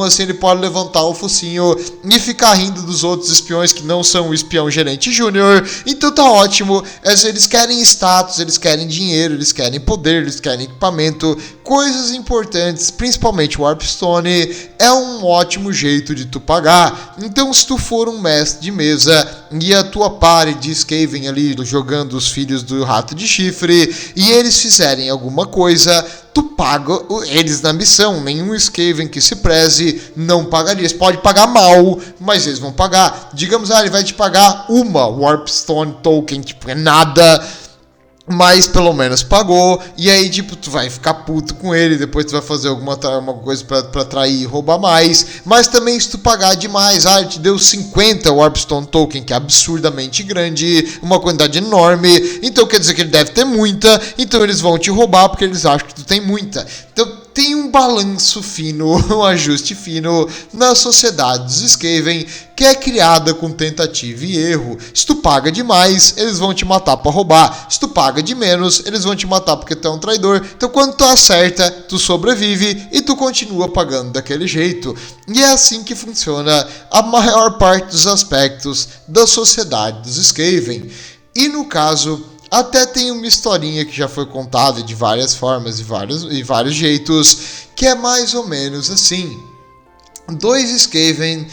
assim ele pode levantar o focinho e ficar rindo dos outros espiões que não são o espião gerente júnior. Então tá ótimo. Eles querem status, eles querem dinheiro, eles querem poder, eles querem equipamento, coisas importantes diamantes, principalmente Warpstone, é um ótimo jeito de tu pagar. Então, se tu for um mestre de mesa e a tua party de Skaven ali jogando os filhos do rato de chifre e eles fizerem alguma coisa, tu paga eles na missão. Nenhum Skaven que se preze não pagaria. Eles podem pagar mal, mas eles vão pagar. Digamos, ele vai te pagar uma Warpstone Token, tipo, é nada, mas pelo menos pagou. E aí, tipo, tu vai ficar puto com ele. Depois tu vai fazer alguma coisa pra atrair e roubar mais. Mas também se tu pagar demais, ele te deu 50 Warpstone Token, que é absurdamente grande, uma quantidade enorme. Então quer dizer que ele deve ter muita. Então eles vão te roubar porque eles acham que tu tem muita. Então tem um balanço fino, um ajuste fino na sociedade dos Skaven, que é criada com tentativa e erro. Se tu paga demais, eles vão te matar pra roubar. Se tu paga de menos, eles vão te matar porque tu é um traidor. Então quando tu acerta, tu sobrevive e tu continua pagando daquele jeito. E é assim que funciona a maior parte dos aspectos da sociedade dos Skaven. E no caso, até tem uma historinha que já foi contada de várias formas e vários jeitos, que é mais ou menos assim. Dois Skaven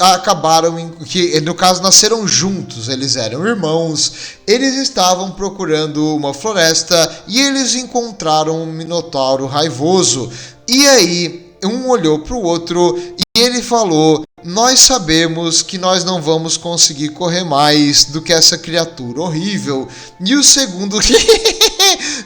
acabaram, que no caso nasceram juntos, eles eram irmãos, eles estavam procurando uma floresta e eles encontraram um minotauro raivoso. E aí, um olhou para o outro e ele falou: nós sabemos que nós não vamos conseguir correr mais do que essa criatura horrível. E o segundo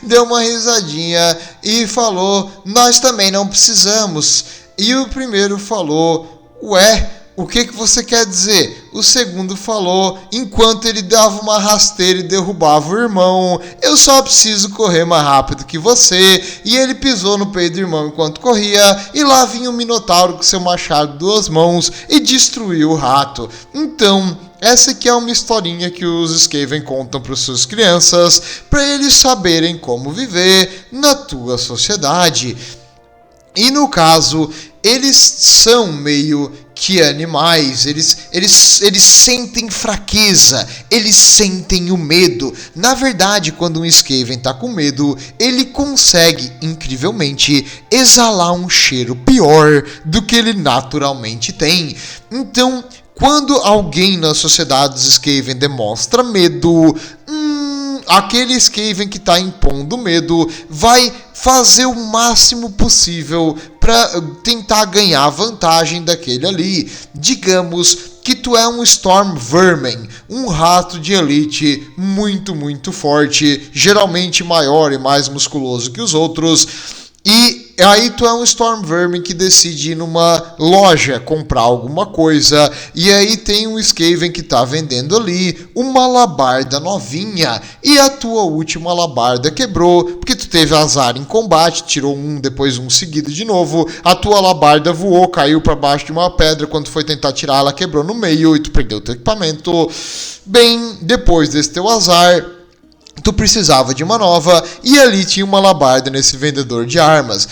deu uma risadinha e falou: nós também não precisamos. E o primeiro falou: ué, o que você quer dizer? O segundo falou, enquanto ele dava uma rasteira e derrubava o irmão: eu só preciso correr mais rápido que você. E ele pisou no peito do irmão enquanto corria, e lá vinha o Minotauro com seu machado de 2 mãos e destruiu o rato. Então, essa aqui é uma historinha que os Skaven contam para suas crianças, para eles saberem como viver na tua sociedade. E no caso, eles são meio que animais, eles sentem fraqueza, eles sentem o medo. Na verdade, quando um Skaven tá com medo, ele consegue, incrivelmente, exalar um cheiro pior do que ele naturalmente tem. Então, quando alguém na sociedade dos Skaven demonstra medo, aquele Skaven que está impondo medo vai fazer o máximo possível para tentar ganhar vantagem daquele ali. Digamos que tu é um Storm Vermin, um rato de elite muito, muito forte, geralmente maior e mais musculoso que os outros. E aí tu é um Storm Vermin que decide ir numa loja comprar alguma coisa, e aí tem um Skaven que tá vendendo ali uma alabarda novinha, e a tua última alabarda quebrou, porque tu teve azar em combate, tirou depois um seguido de novo, a tua alabarda voou, caiu para baixo de uma pedra, quando foi tentar tirar ela quebrou no meio e tu perdeu teu equipamento. Bem, depois desse teu azar, tu precisava de uma nova, e ali tinha uma alabarda nesse vendedor de armas.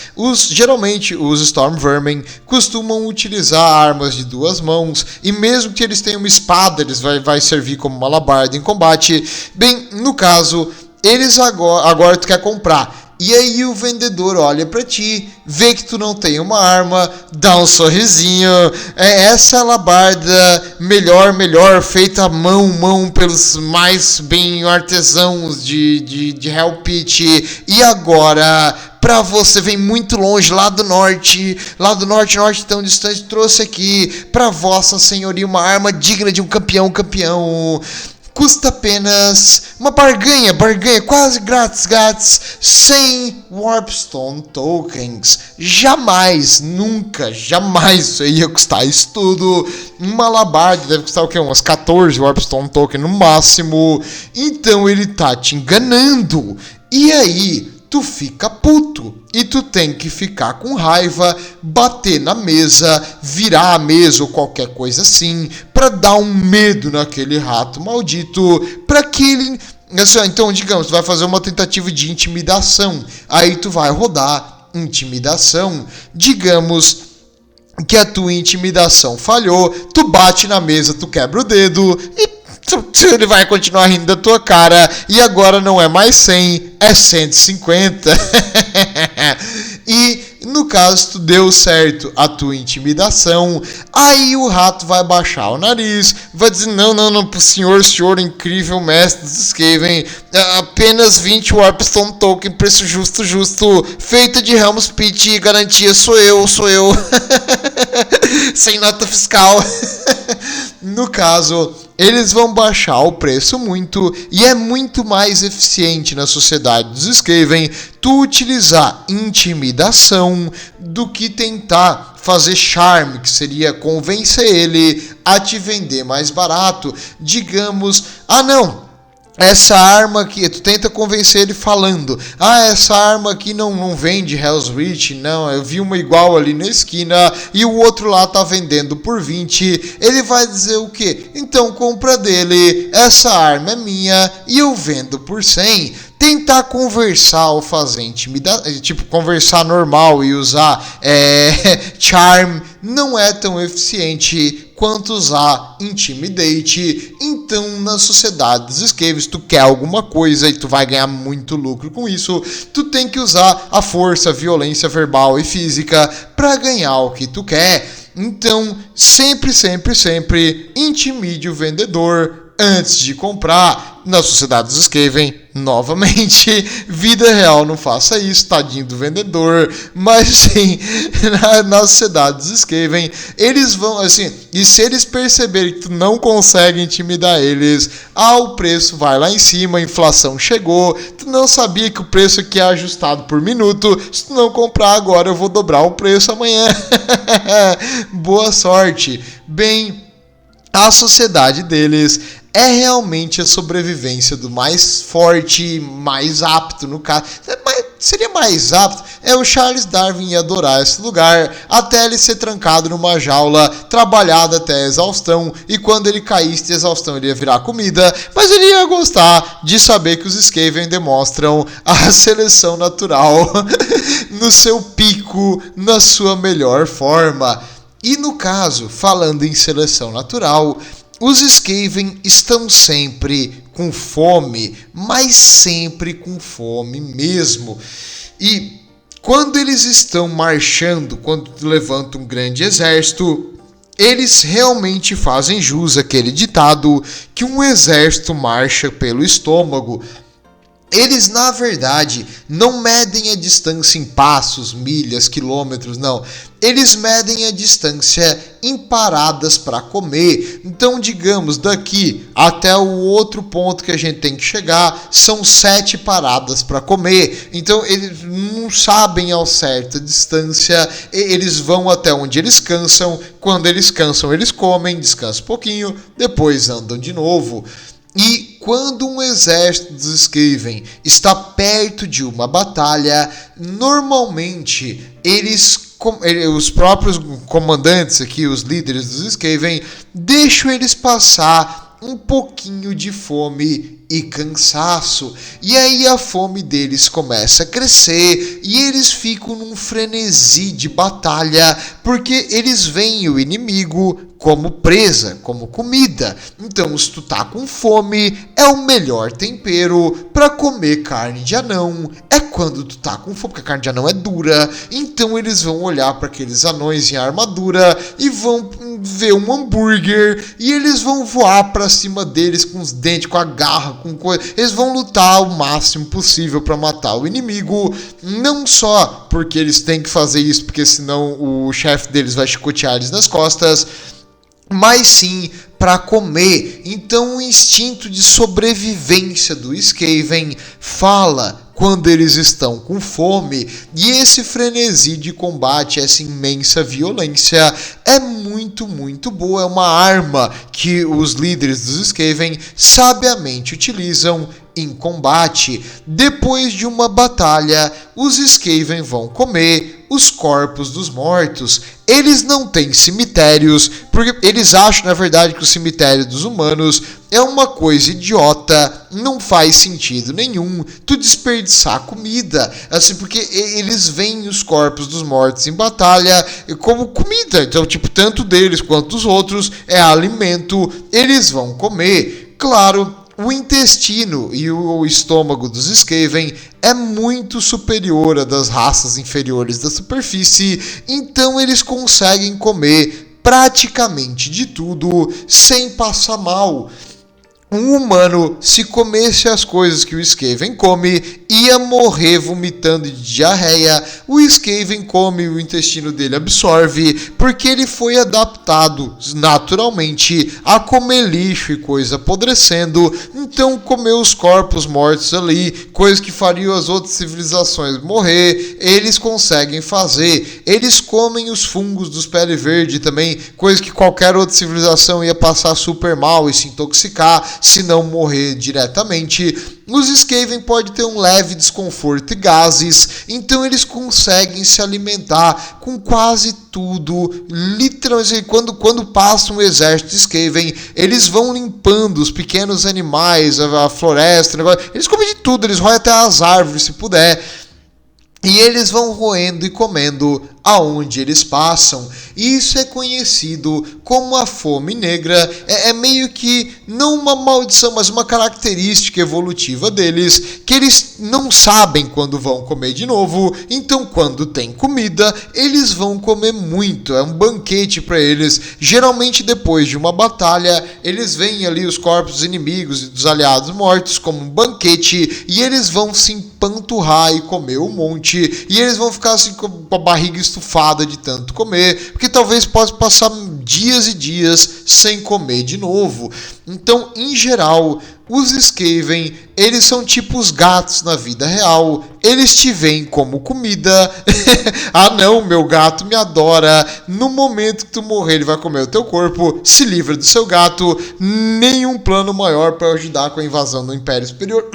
Geralmente os Storm Vermin costumam utilizar armas de 2 mãos, e mesmo que eles tenham uma espada, eles vai servir como uma alabarda em combate. Bem, no caso, eles agora tu quer comprar. E aí o vendedor olha pra ti, vê que tu não tem uma arma, dá um sorrisinho. Essa alabarda melhor, feita à mão pelos mais bem artesãos de Hell Pit. E agora, pra você, vem muito longe, lá do norte tão distante, trouxe aqui pra vossa senhoria uma arma digna de um campeão. Custa apenas uma barganha, quase grátis, 100 Warpstone Tokens. Jamais isso ia custar isso tudo. Uma alabarda deve custar o quê? Umas 14 Warpstone Tokens no máximo. Então ele tá te enganando. E aí, tu fica puto e tu tem que ficar com raiva, bater na mesa, virar a mesa ou qualquer coisa assim, pra dar um medo naquele rato maldito, pra que ele... Então, digamos, tu vai fazer uma tentativa de intimidação, aí tu vai rodar intimidação, digamos que a tua intimidação falhou, tu bate na mesa, tu quebra o dedo e ele vai continuar rindo da tua cara, e agora não é mais 100, é 150. E no caso, tu deu certo a tua intimidação, aí o rato vai baixar o nariz, vai dizer, não, pro senhor incrível mestre dos Skaven, apenas 20 Warpstone Token, preço justo, feito de Helm's Pit, garantia, sou eu, sem nota fiscal. No caso, eles vão baixar o preço muito, e é muito mais eficiente na sociedade dos Skaven tu utilizar intimidação do que tentar fazer charme, que seria convencer ele a te vender mais barato. Digamos, essa arma aqui, tu tenta convencer ele falando, essa arma aqui não vende Hell's Reach, não, eu vi uma igual ali na esquina e o outro lá tá vendendo por 20, ele vai dizer o quê? Então compra dele, essa arma é minha e eu vendo por 100. Tentar conversar ou fazer intimidade, tipo conversar normal e usar charm não é tão eficiente quanto usar intimidate. Então, na sociedade dos Skaven, se tu quer alguma coisa e tu vai ganhar muito lucro com isso, tu tem que usar a força, a violência verbal e física para ganhar o que tu quer. Então, sempre intimide o vendedor antes de comprar. Na sociedade dos Skaven, novamente, vida real, não faça isso, tadinho do vendedor, mas sim, na sociedade dos Skaven, eles vão, assim, e se eles perceberem que tu não consegue intimidar eles, o preço vai lá em cima, a inflação chegou, tu não sabia que o preço aqui é ajustado por minuto, se tu não comprar agora eu vou dobrar o preço amanhã. Boa sorte. Bem, a sociedade deles é realmente a sobrevivência do mais forte, mais apto, no caso. Seria mais apto. O Charles Darwin ia adorar esse lugar, até ele ser trancado numa jaula, trabalhado até a exaustão, e quando ele caísse de exaustão ele ia virar comida, mas ele ia gostar de saber que os Skaven demonstram a seleção natural no seu pico, na sua melhor forma. E no caso, falando em seleção natural, os Skaven estão sempre com fome, mas sempre com fome mesmo. E quando eles estão marchando, quando levantam um grande exército, eles realmente fazem jus àquele ditado que um exército marcha pelo estômago. Eles, na verdade, não medem a distância em passos, milhas, quilômetros, não. Eles medem a distância em paradas para comer. Então, digamos, daqui até o outro ponto que a gente tem que chegar, são 7 paradas para comer. Então, eles não sabem ao certo a distância, eles vão até onde eles cansam. Quando eles cansam, eles comem, descansam um pouquinho, depois andam de novo. E quando um exército dos Skaven está perto de uma batalha, normalmente os próprios comandantes aqui, os líderes dos Skaven, deixam eles passar um pouquinho de fome e cansaço. E aí a fome deles começa a crescer e eles ficam num frenesi de batalha, porque eles veem o inimigo como presa, como comida. Então, se tu tá com fome, é o melhor tempero para comer carne de anão. É quando tu tá com fome, porque a carne de anão é dura. Então, eles vão olhar para aqueles anões em armadura e vão ver um hambúrguer e eles vão voar para cima deles com os dentes, com a garra, com coisa. Eles vão lutar o máximo possível para matar o inimigo. Não só porque eles têm que fazer isso, porque senão o chefe deles vai chicotear eles nas costas, mas sim para comer. Então o instinto de sobrevivência do Skaven fala quando eles estão com fome, e esse frenesi de combate, essa imensa violência é muito boa, é uma arma que os líderes dos Skaven sabiamente utilizam em combate. Depois de uma batalha, os Skaven vão comer os corpos dos mortos. Eles não têm cemitérios, porque eles acham, na verdade, que o cemitério dos humanos é uma coisa idiota, não faz sentido nenhum tu desperdiçar comida, assim, porque eles veem os corpos dos mortos em batalha como comida. Então, tanto deles quanto dos outros é alimento, eles vão comer. Claro, o intestino e o estômago dos Skaven é muito superior a das raças inferiores da superfície, então eles conseguem comer praticamente de tudo sem passar mal. Um humano, se comesse as coisas que o Skaven come, ia morrer vomitando de diarreia. O Skaven come, o intestino dele absorve, porque ele foi adaptado naturalmente a comer lixo e coisa apodrecendo. Então comer os corpos mortos ali, coisas que fariam as outras civilizações morrer, eles conseguem fazer. Eles comem os fungos dos pele verde também, coisa que qualquer outra civilização ia passar super mal e se intoxicar, se não morrer diretamente. Os Skaven podem ter um leve desconforto e gases, então eles conseguem se alimentar com quase tudo. Literalmente, quando passa um exército de Skaven, eles vão limpando os pequenos animais, a floresta, eles comem de tudo, eles roem até as árvores se puder. E eles vão roendo e comendo aonde eles passam. E isso é conhecido como a fome negra. É meio que, não uma maldição, mas uma característica evolutiva deles, que eles não sabem quando vão comer de novo. Então, quando tem comida, eles vão comer muito. É um banquete para eles. Geralmente, depois de uma batalha, eles veem ali os corpos dos inimigos e dos aliados mortos como um banquete, e eles vão se empanturrar e comer um monte. E eles vão ficar assim com a barriga estufada de tanto comer, porque talvez possa passar dias e dias sem comer de novo. Então, em geral, os Skaven, eles são tipo os gatos na vida real. Eles te veem como comida. Ah não, meu gato me adora. No momento que tu morrer, ele vai comer o teu corpo. Se livra do seu gato. Nenhum plano maior para ajudar com a invasão do Império Superior.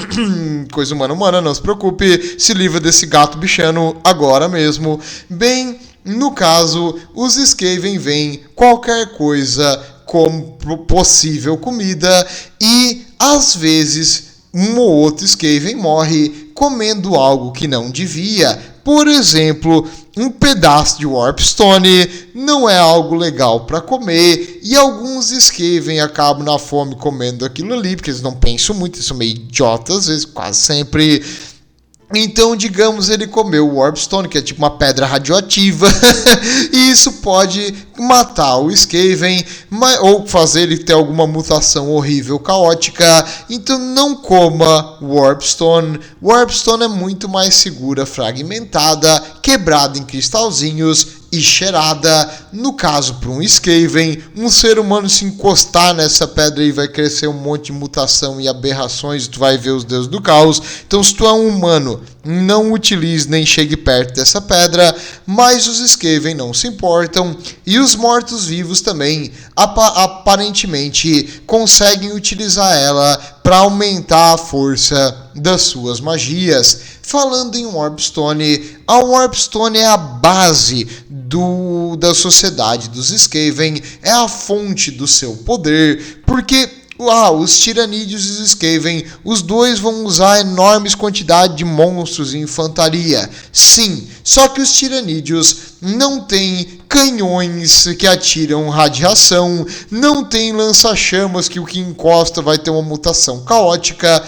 Coisa humana, não se preocupe. Se livra desse gato bichano agora mesmo. Bem, no caso, os Skaven veem qualquer coisa como possível comida, e às vezes um ou outro Skaven morre comendo algo que não devia. Por exemplo, um pedaço de Warpstone não é algo legal para comer, e alguns Skaven acabam na fome comendo aquilo ali, porque eles não pensam muito, eles são meio idiotas, às vezes, quase sempre. Então, digamos, ele comeu o Warpstone, que é tipo uma pedra radioativa, e isso pode matar o Skaven, ou fazer ele ter alguma mutação horrível, caótica. Então não coma Warpstone. Warpstone é muito mais segura, fragmentada, quebrada em cristalzinhos e cheirada. No caso, para um Skaven, um ser humano se encostar nessa pedra aí vai crescer um monte de mutação e aberrações, tu vai ver os deuses do caos. Então, se tu é um humano, não utilize nem chegue perto dessa pedra. Mas os Skaven não se importam, e os mortos-vivos também aparentemente conseguem utilizar ela para aumentar a força das suas magias. Falando em Warpstone, a Warpstone é a base da sociedade dos Skaven, é a fonte do seu poder, porque os Tiranídeos e os Skaven, os dois vão usar enormes quantidades de monstros e infantaria. Sim, só que os Tiranídeos não têm canhões que atiram radiação, não tem lança-chamas que o que encosta vai ter uma mutação caótica,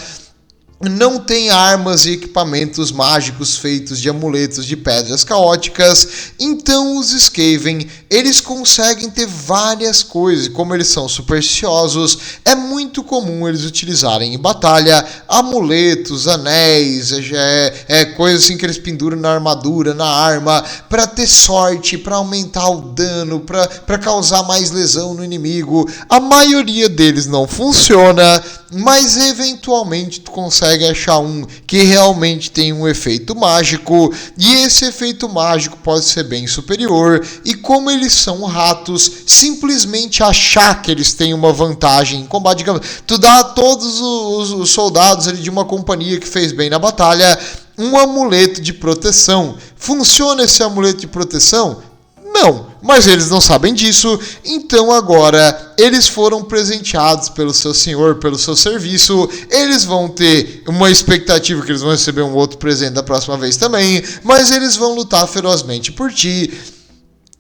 não tem armas e equipamentos mágicos feitos de amuletos de pedras caóticas. Então os Skaven, eles conseguem ter várias coisas, e como eles são supersticiosos, é muito comum eles utilizarem em batalha amuletos, anéis, coisas assim que eles penduram na armadura, na arma, para ter sorte, para aumentar o dano, para causar mais lesão no inimigo. A maioria deles não funciona, mas eventualmente tu consegue achar um que realmente tem um efeito mágico, e esse efeito mágico pode ser bem superior. E como eles são ratos, simplesmente achar que eles têm uma vantagem em combate, digamos, tu dá a todos os soldados ali de uma companhia que fez bem na batalha um amuleto de proteção. Funciona esse amuleto de proteção? Não, mas eles não sabem disso, então agora eles foram presenteados pelo seu senhor, pelo seu serviço. Eles vão ter uma expectativa que eles vão receber um outro presente da próxima vez também, mas eles vão lutar ferozmente por ti.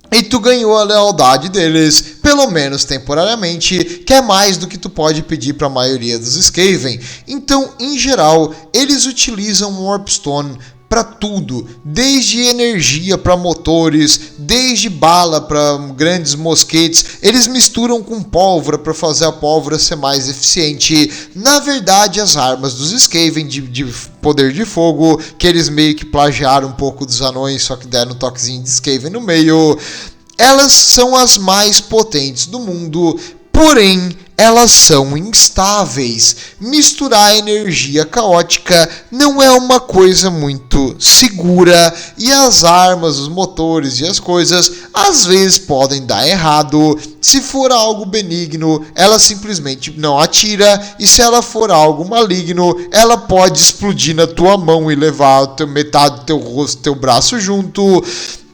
E tu ganhou a lealdade deles pelo menos temporariamente, que é mais do que tu pode pedir para a maioria dos Skaven. Então, em geral, eles utilizam o Warpstone para tudo, desde energia para motores, desde bala para grandes mosquetes. Eles misturam com pólvora para fazer a pólvora ser mais eficiente. Na verdade, as armas dos Skaven de poder de fogo, que eles meio que plagiaram um pouco dos anões, só que deram um toquezinho de Skaven no meio, elas são as mais potentes do mundo, porém elas são instáveis. Misturar energia caótica não é uma coisa muito segura, e as armas, os motores e as coisas às vezes podem dar errado. Se for algo benigno, ela simplesmente não atira, e se ela for algo maligno, ela pode explodir na tua mão e levar metade do teu rosto, teu braço junto.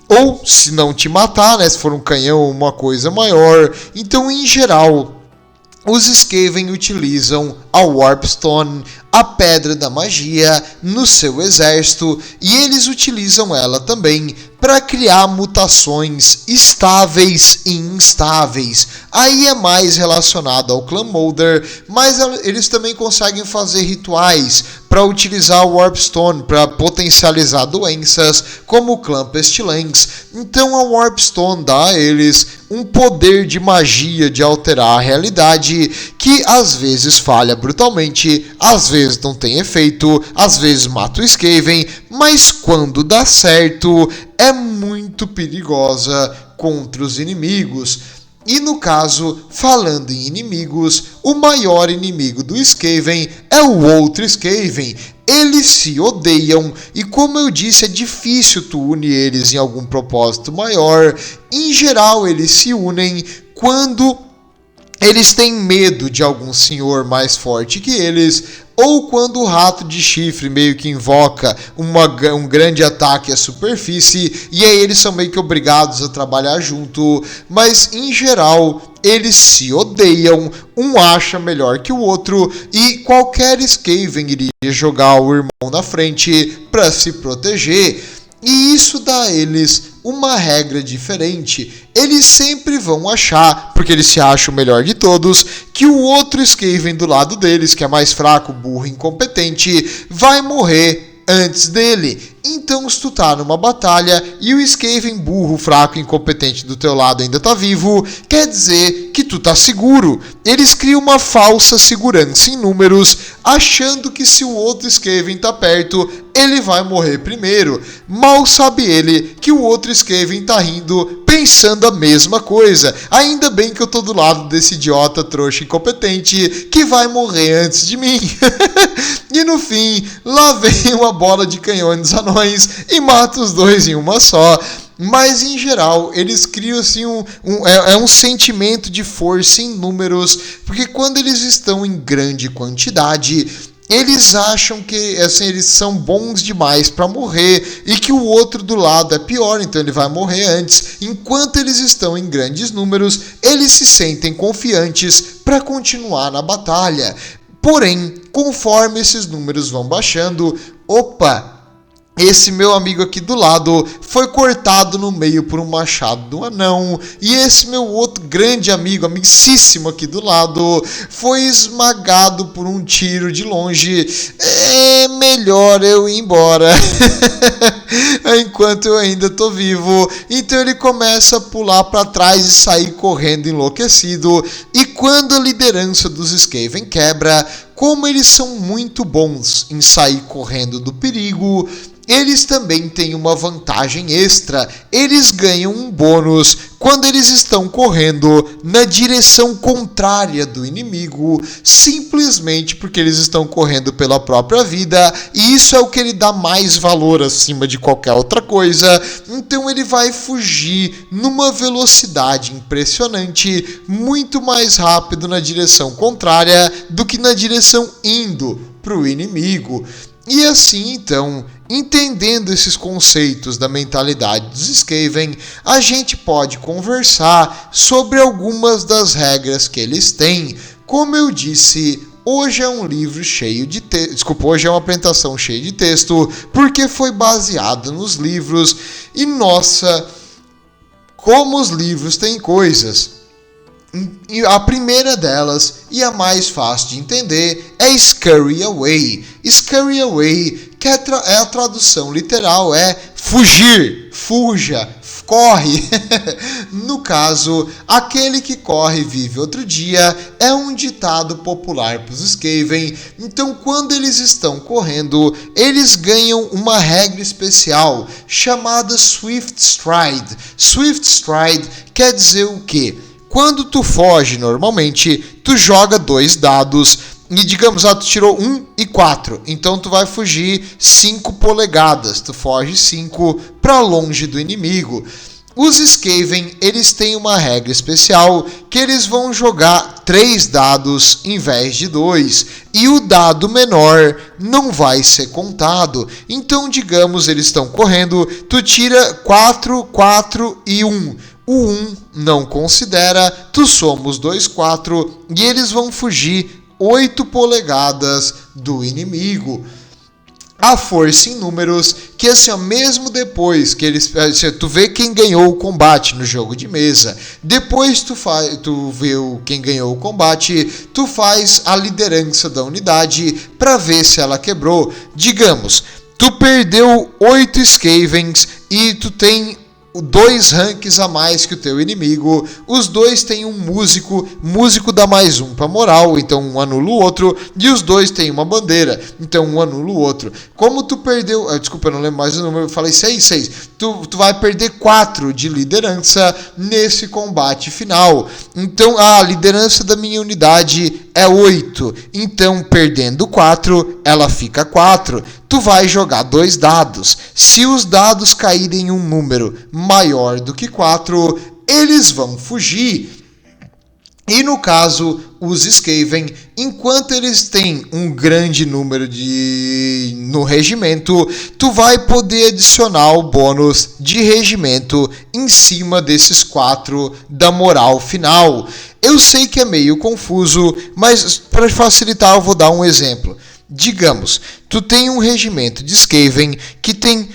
Ou se não te matar, né, se for um canhão ou uma coisa maior. Então, em geral, os Skaven utilizam a Warpstone, a Pedra da Magia, no seu exército, e eles utilizam ela também para criar mutações estáveis e instáveis. Aí é mais relacionado ao Clan Moulder, mas eles também conseguem fazer rituais para utilizar o Warpstone para potencializar doenças, como o Clã Pestilens. Então a Warpstone dá a eles um poder de magia de alterar a realidade, que às vezes falha brutalmente, às vezes não tem efeito, às vezes mata o Skaven, mas quando dá certo, é muito perigosa contra os inimigos. E no caso, falando em inimigos, o maior inimigo do Skaven é o outro Skaven. Eles se odeiam e, como eu disse, é difícil tu unir eles em algum propósito maior. Em geral, eles se unem quando eles têm medo de algum senhor mais forte que eles, ou quando o rato de chifre meio que invoca um grande ataque à superfície, e aí eles são meio que obrigados a trabalhar junto. Mas em geral eles se odeiam, um acha melhor que o outro, e qualquer Skaven iria jogar o irmão na frente para se proteger. E isso dá a eles uma regra diferente. Eles sempre vão achar, porque eles se acham o melhor de todos, que o outro Skaven do lado deles, que é mais fraco, burro, incompetente, vai morrer antes dele. Então, se tu tá numa batalha e o Skaven burro, fraco e incompetente do teu lado ainda tá vivo, quer dizer que tu tá seguro. Eles criam uma falsa segurança em números, achando que se o outro Skaven tá perto, ele vai morrer primeiro. Mal sabe ele que o outro Skaven tá rindo, pensando a mesma coisa. Ainda bem que eu tô do lado desse idiota trouxa incompetente que vai morrer antes de mim. E no fim, lá vem uma bola de canhão dos anões e mata os dois em uma só. Mas em geral eles criam assim um sentimento de força em números, porque quando eles estão em grande quantidade, eles acham que assim, eles são bons demais para morrer e que o outro do lado é pior, então ele vai morrer antes. Enquanto eles estão em grandes números, eles se sentem confiantes para continuar na batalha. Porém, conforme esses números vão baixando, esse meu amigo aqui do lado foi cortado no meio por um machado do anão. E esse meu outro grande amigo, amicíssimo aqui do lado, foi esmagado por um tiro de longe. É melhor eu ir embora. Enquanto eu ainda tô vivo. Então ele começa a pular para trás e sair correndo enlouquecido. E quando a liderança dos Skaven quebra, como eles são muito bons em sair correndo do perigo, eles também têm uma vantagem extra. Eles ganham um bônus quando eles estão correndo na direção contrária do inimigo, simplesmente porque eles estão correndo pela própria vida, e isso é o que ele dá mais valor acima de qualquer outra coisa. Então ele vai fugir numa velocidade impressionante, muito mais rápido na direção contrária do que na direção indo para o inimigo. E assim, então, entendendo esses conceitos da mentalidade dos Skaven, a gente pode conversar sobre algumas das regras que eles têm. Como eu disse, hoje é um livro cheio de hoje é uma apresentação cheia de texto, porque foi baseada nos livros. E nossa, como os livros têm coisas. E a primeira delas, e a mais fácil de entender, é Scurry Away. Scurry Away, que é a tradução literal, é fugir, fuja, corre. No caso, aquele que corre vive outro dia é um ditado popular para os Skaven. Então, quando eles estão correndo, eles ganham uma regra especial chamada Swift Stride. Swift Stride quer dizer o quê? Quando tu foge normalmente, tu joga 2 dados e digamos, tu tirou 1 e 4, então tu vai fugir 5 polegadas, tu foge 5 para longe do inimigo. Os Skaven, eles têm uma regra especial que eles vão jogar 3 dados em vez de 2 e o dado menor não vai ser contado. Então, digamos, eles estão correndo, tu tira 4, 4 e 1. O 1 não considera, tu soma os 2, 4 e eles vão fugir 8 polegadas do inimigo. A força em números, que assim, mesmo depois que eles... Tu vê quem ganhou o combate no jogo de mesa. Depois tu vê quem ganhou o combate, tu faz a liderança da unidade para ver se ela quebrou. Digamos, tu perdeu 8 Skavens e tu tem 2 ranks a mais que o teu inimigo, os 2 têm um músico dá mais 1 para moral, então um anula o outro, e os 2 têm uma bandeira, então um anula o outro. Como tu perdeu, desculpa, eu não lembro mais o número, eu falei 6, tu vai perder 4 de liderança nesse combate final. Então a liderança da minha unidade é 8, então perdendo 4, ela fica 4. Tu vai jogar 2 dados. Se os dados caírem em um número maior do que 4, eles vão fugir. E no caso, os Skaven, enquanto eles têm um grande número no regimento, tu vai poder adicionar o bônus de regimento em cima desses 4 da moral final. Eu sei que é meio confuso, mas para facilitar eu vou dar um exemplo. Digamos, tu tem um regimento de Skaven que tem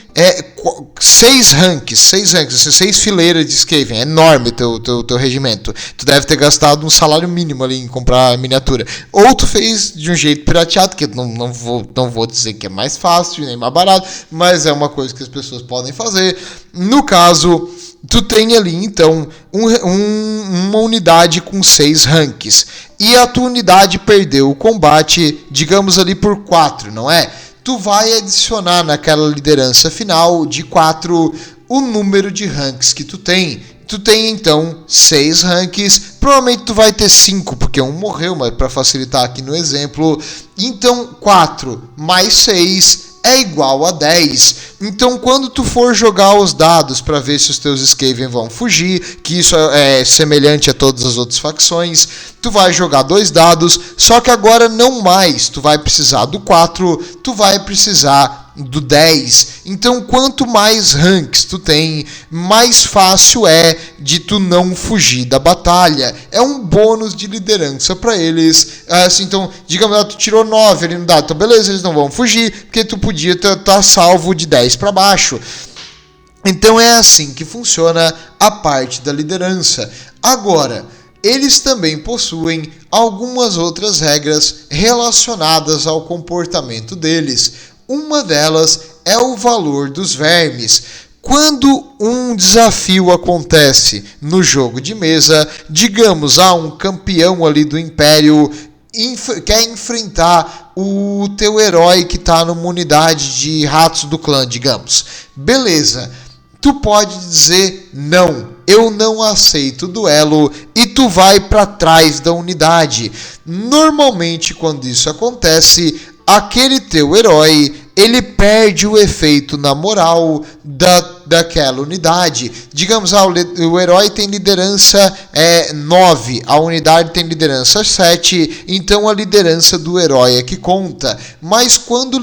6 ranks, 6 fileiras de Skaven. É enorme o teu regimento. Tu deve ter gastado um salário mínimo ali em comprar a miniatura. Ou tu fez de um jeito pirateado, que não vou dizer que é mais fácil nem mais barato, mas é uma coisa que as pessoas podem fazer. No caso, tu tem ali então uma unidade com 6 ranks e a tua unidade perdeu o combate, digamos ali por 4, não é? Tu vai adicionar naquela liderança final de 4 o número de ranks que tu tem. Tu tem então 6 ranks, provavelmente tu vai ter 5, porque um morreu, mas para facilitar aqui no exemplo, então 4 mais 6 é igual a 10. Então, quando tu for jogar os dados para ver se os teus Skaven vão fugir, que isso é semelhante a todas as outras facções, tu vai jogar 2 dados, só que agora não mais. Tu vai precisar do 4, tu vai precisar do 10. Então, quanto mais ranks tu tem, mais fácil é de tu não fugir da batalha. É um bônus de liderança para eles. Assim, então, digamos, tu tirou 9 ali no dado. Então, beleza, eles não vão fugir, porque tu podia estar salvo de 10 para baixo. Então, é assim que funciona a parte da liderança. Agora, eles também possuem algumas outras regras relacionadas ao comportamento deles. Uma delas é o valor dos vermes. Quando um desafio acontece no jogo de mesa, digamos, um campeão ali do Império quer enfrentar o teu herói que está numa unidade de ratos do clã, digamos. Beleza, tu pode dizer não. Eu não aceito o duelo e tu vai para trás da unidade. Normalmente, quando isso acontece, aquele teu herói, ele perde o efeito na moral daquela unidade. Digamos, o herói tem liderança 9, a unidade tem liderança 7, então a liderança do herói é que conta. Mas quando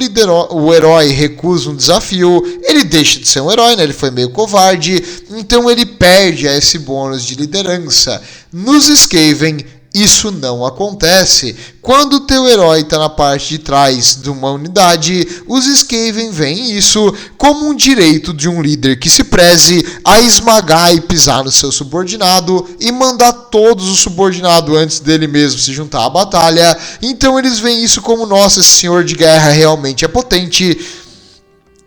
o herói recusa um desafio, ele deixa de ser um herói, né? Ele foi meio covarde, então ele perde esse bônus de liderança. Nos Skaven, Isso não acontece. Quando o teu herói está na parte de trás de uma unidade, os Skaven veem isso como um direito de um líder que se preze a esmagar e pisar no seu subordinado e mandar todos os subordinados antes dele mesmo se juntar à batalha. Então eles veem isso como, nossa, esse senhor de guerra realmente é potente.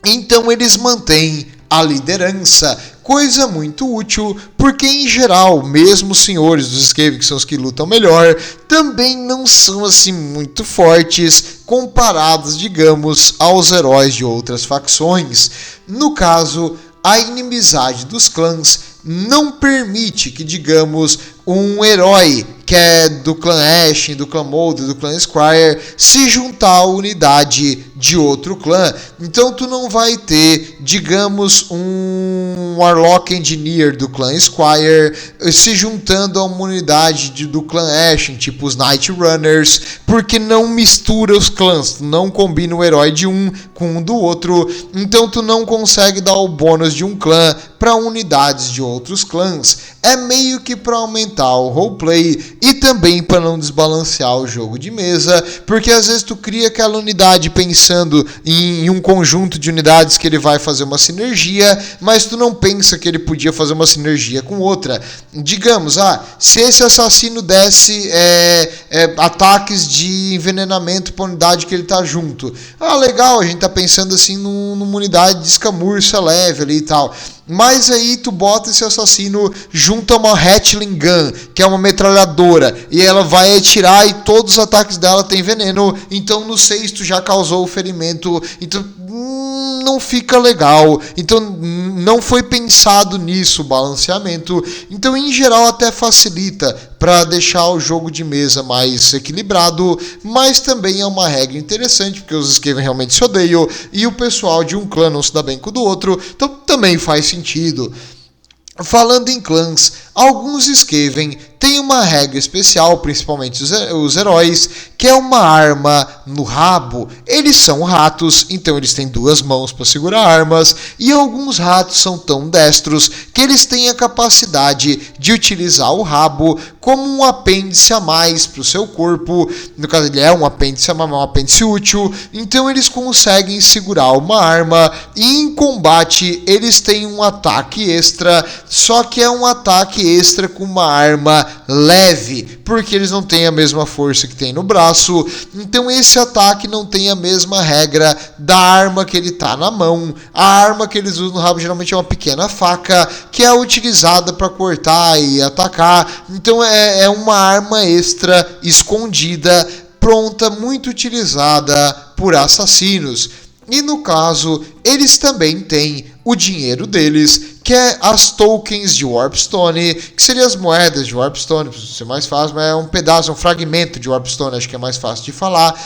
Então eles mantêm a liderança, coisa muito útil, porque em geral, mesmo os senhores dos Skaven, que são os que lutam melhor, também não são assim muito fortes comparados, digamos, aos heróis de outras facções. No caso, a inimizade dos clãs não permite que, digamos, um herói que é do clã Ashen, do clã Mold, do clã Squire, se juntar à unidade de outro clã. Então tu não vai ter, digamos, um Warlock Engineer do clã Squire se juntando a uma unidade do clã Ashen, tipo os Night Runners, porque não mistura os clãs, tu não combina o herói de um com um do outro, então tu não consegue dar o bônus de um clã para unidades de outros clãs. É meio que para aumentar o roleplay e também para não desbalancear o jogo de mesa, porque às vezes tu cria aquela unidade pensando em um conjunto de unidades que ele vai fazer uma sinergia, mas tu não pensa que ele podia fazer uma sinergia com outra. Digamos, se esse assassino desse ataques de envenenamento para a unidade que ele tá junto. Legal, a gente tá pensando assim numa unidade de escamurça leve ali e tal. Mas aí tu bota esse assassino junto a uma Hatchling Gun, que é uma metralhadora, e ela vai atirar e todos os ataques dela tem veneno, então no 6 tu já causou o ferimento, então não fica legal, então não foi pensado nisso o balanceamento, então em geral até facilita para deixar o jogo de mesa mais equilibrado, mas também é uma regra interessante, porque os Skaven realmente se odeiam, e o pessoal de um clã não se dá bem com o do outro, então também faz sentido. Falando em clãs, alguns Skaven têm uma regra especial, principalmente os heróis, que é uma arma no rabo. Eles são ratos, então eles têm 2 mãos para segurar armas, e alguns ratos são tão destros que eles têm a capacidade de utilizar o rabo como um apêndice a mais para o seu corpo. No caso, ele é um apêndice a mais, um apêndice útil, então eles conseguem segurar uma arma, e em combate eles têm um ataque extra, só que é um ataque extra com uma arma leve, porque eles não têm a mesma força que tem no braço, então esse ataque não tem a mesma regra da arma que ele tá na mão. A arma que eles usam no rabo geralmente é uma pequena faca, que é utilizada para cortar e atacar, então é uma arma extra escondida, pronta, muito utilizada por assassinos. E no caso, eles também têm o dinheiro deles, que é as tokens de Warpstone, que seriam as moedas de Warpstone, para ser mais fácil, mas é um pedaço, um fragmento de Warpstone, acho que é mais fácil de falar.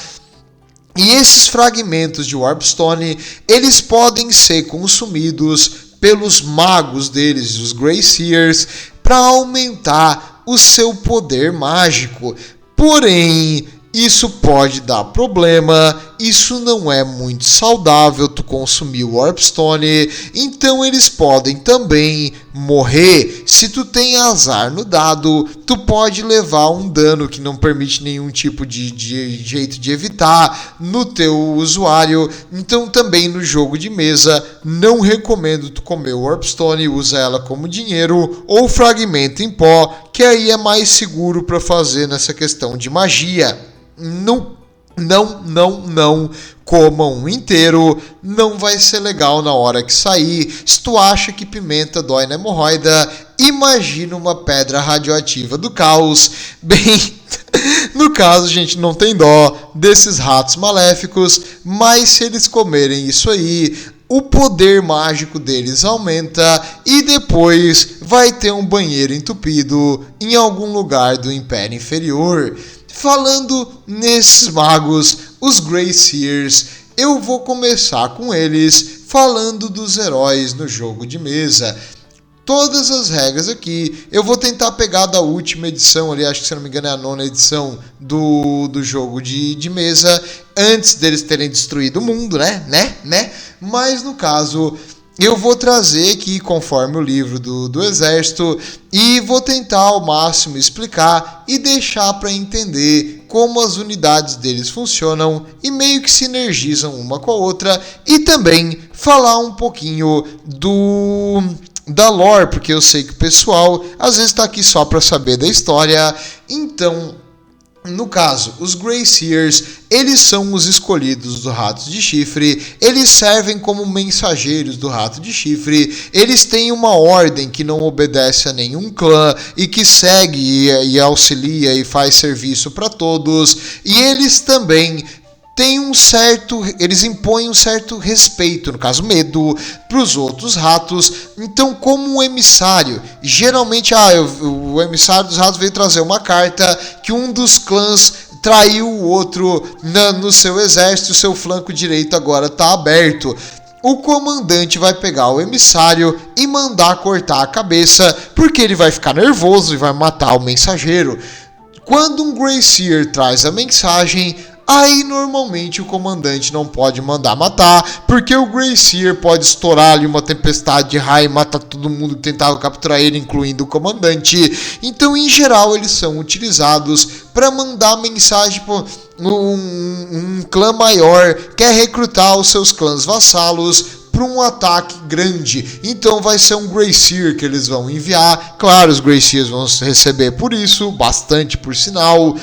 E esses fragmentos de Warpstone, eles podem ser consumidos pelos magos deles, os Greyseers, para aumentar o seu poder mágico. Porém, isso pode dar problema, isso não é muito saudável tu consumir o Warpstone, então eles podem também morrer. Se tu tem azar no dado, tu pode levar um dano que não permite nenhum tipo de jeito de evitar no teu usuário, então também no jogo de mesa não recomendo tu comer o Warpstone, usa ela como dinheiro ou fragmento em pó, que aí é mais seguro para fazer nessa questão de magia. Não comam um inteiro, não vai ser legal na hora que sair. Se tu acha que pimenta dói na hemorroida, imagina uma pedra radioativa do caos. Bem, no caso, a gente não tem dó desses ratos maléficos, mas se eles comerem isso aí, o poder mágico deles aumenta e depois vai ter um banheiro entupido em algum lugar do Império Inferior. Falando nesses magos, os Greyseers, eu vou começar com eles falando dos heróis no jogo de mesa. Todas as regras aqui, eu vou tentar pegar da última edição ali, acho que se não me engano é a 9ª edição do jogo de mesa, antes deles terem destruído o mundo, né? Mas no caso, eu vou trazer aqui conforme o livro do exército e vou tentar ao máximo explicar e deixar para entender como as unidades deles funcionam e meio que sinergizam uma com a outra, e também falar um pouquinho da lore, porque eu sei que o pessoal às vezes está aqui só para saber da história. Então, no caso, os Grey Seers, eles são os escolhidos do Rato de Chifre, eles servem como mensageiros do Rato de Chifre, eles têm uma ordem que não obedece a nenhum clã e que segue e auxilia e faz serviço para todos, e eles também eles impõem um certo respeito, no caso medo, para os outros ratos. Então, como um emissário, geralmente o emissário dos ratos veio trazer uma carta que um dos clãs traiu o outro no seu exército, o seu flanco direito agora está aberto. O comandante vai pegar o emissário e mandar cortar a cabeça, porque ele vai ficar nervoso e vai matar o mensageiro. Quando um Grey Seer traz a mensagem, aí normalmente o comandante não pode mandar matar, porque o Grey Seer pode estourar ali uma tempestade de raio e matar todo mundo que tentava capturar ele, incluindo o comandante. Então, em geral, eles são utilizados para mandar mensagem para um clã maior, quer recrutar os seus clãs vassalos para um ataque grande. Então vai ser um Grey Seer que eles vão enviar. Claro, os Grey Seers vão receber por isso, bastante por sinal.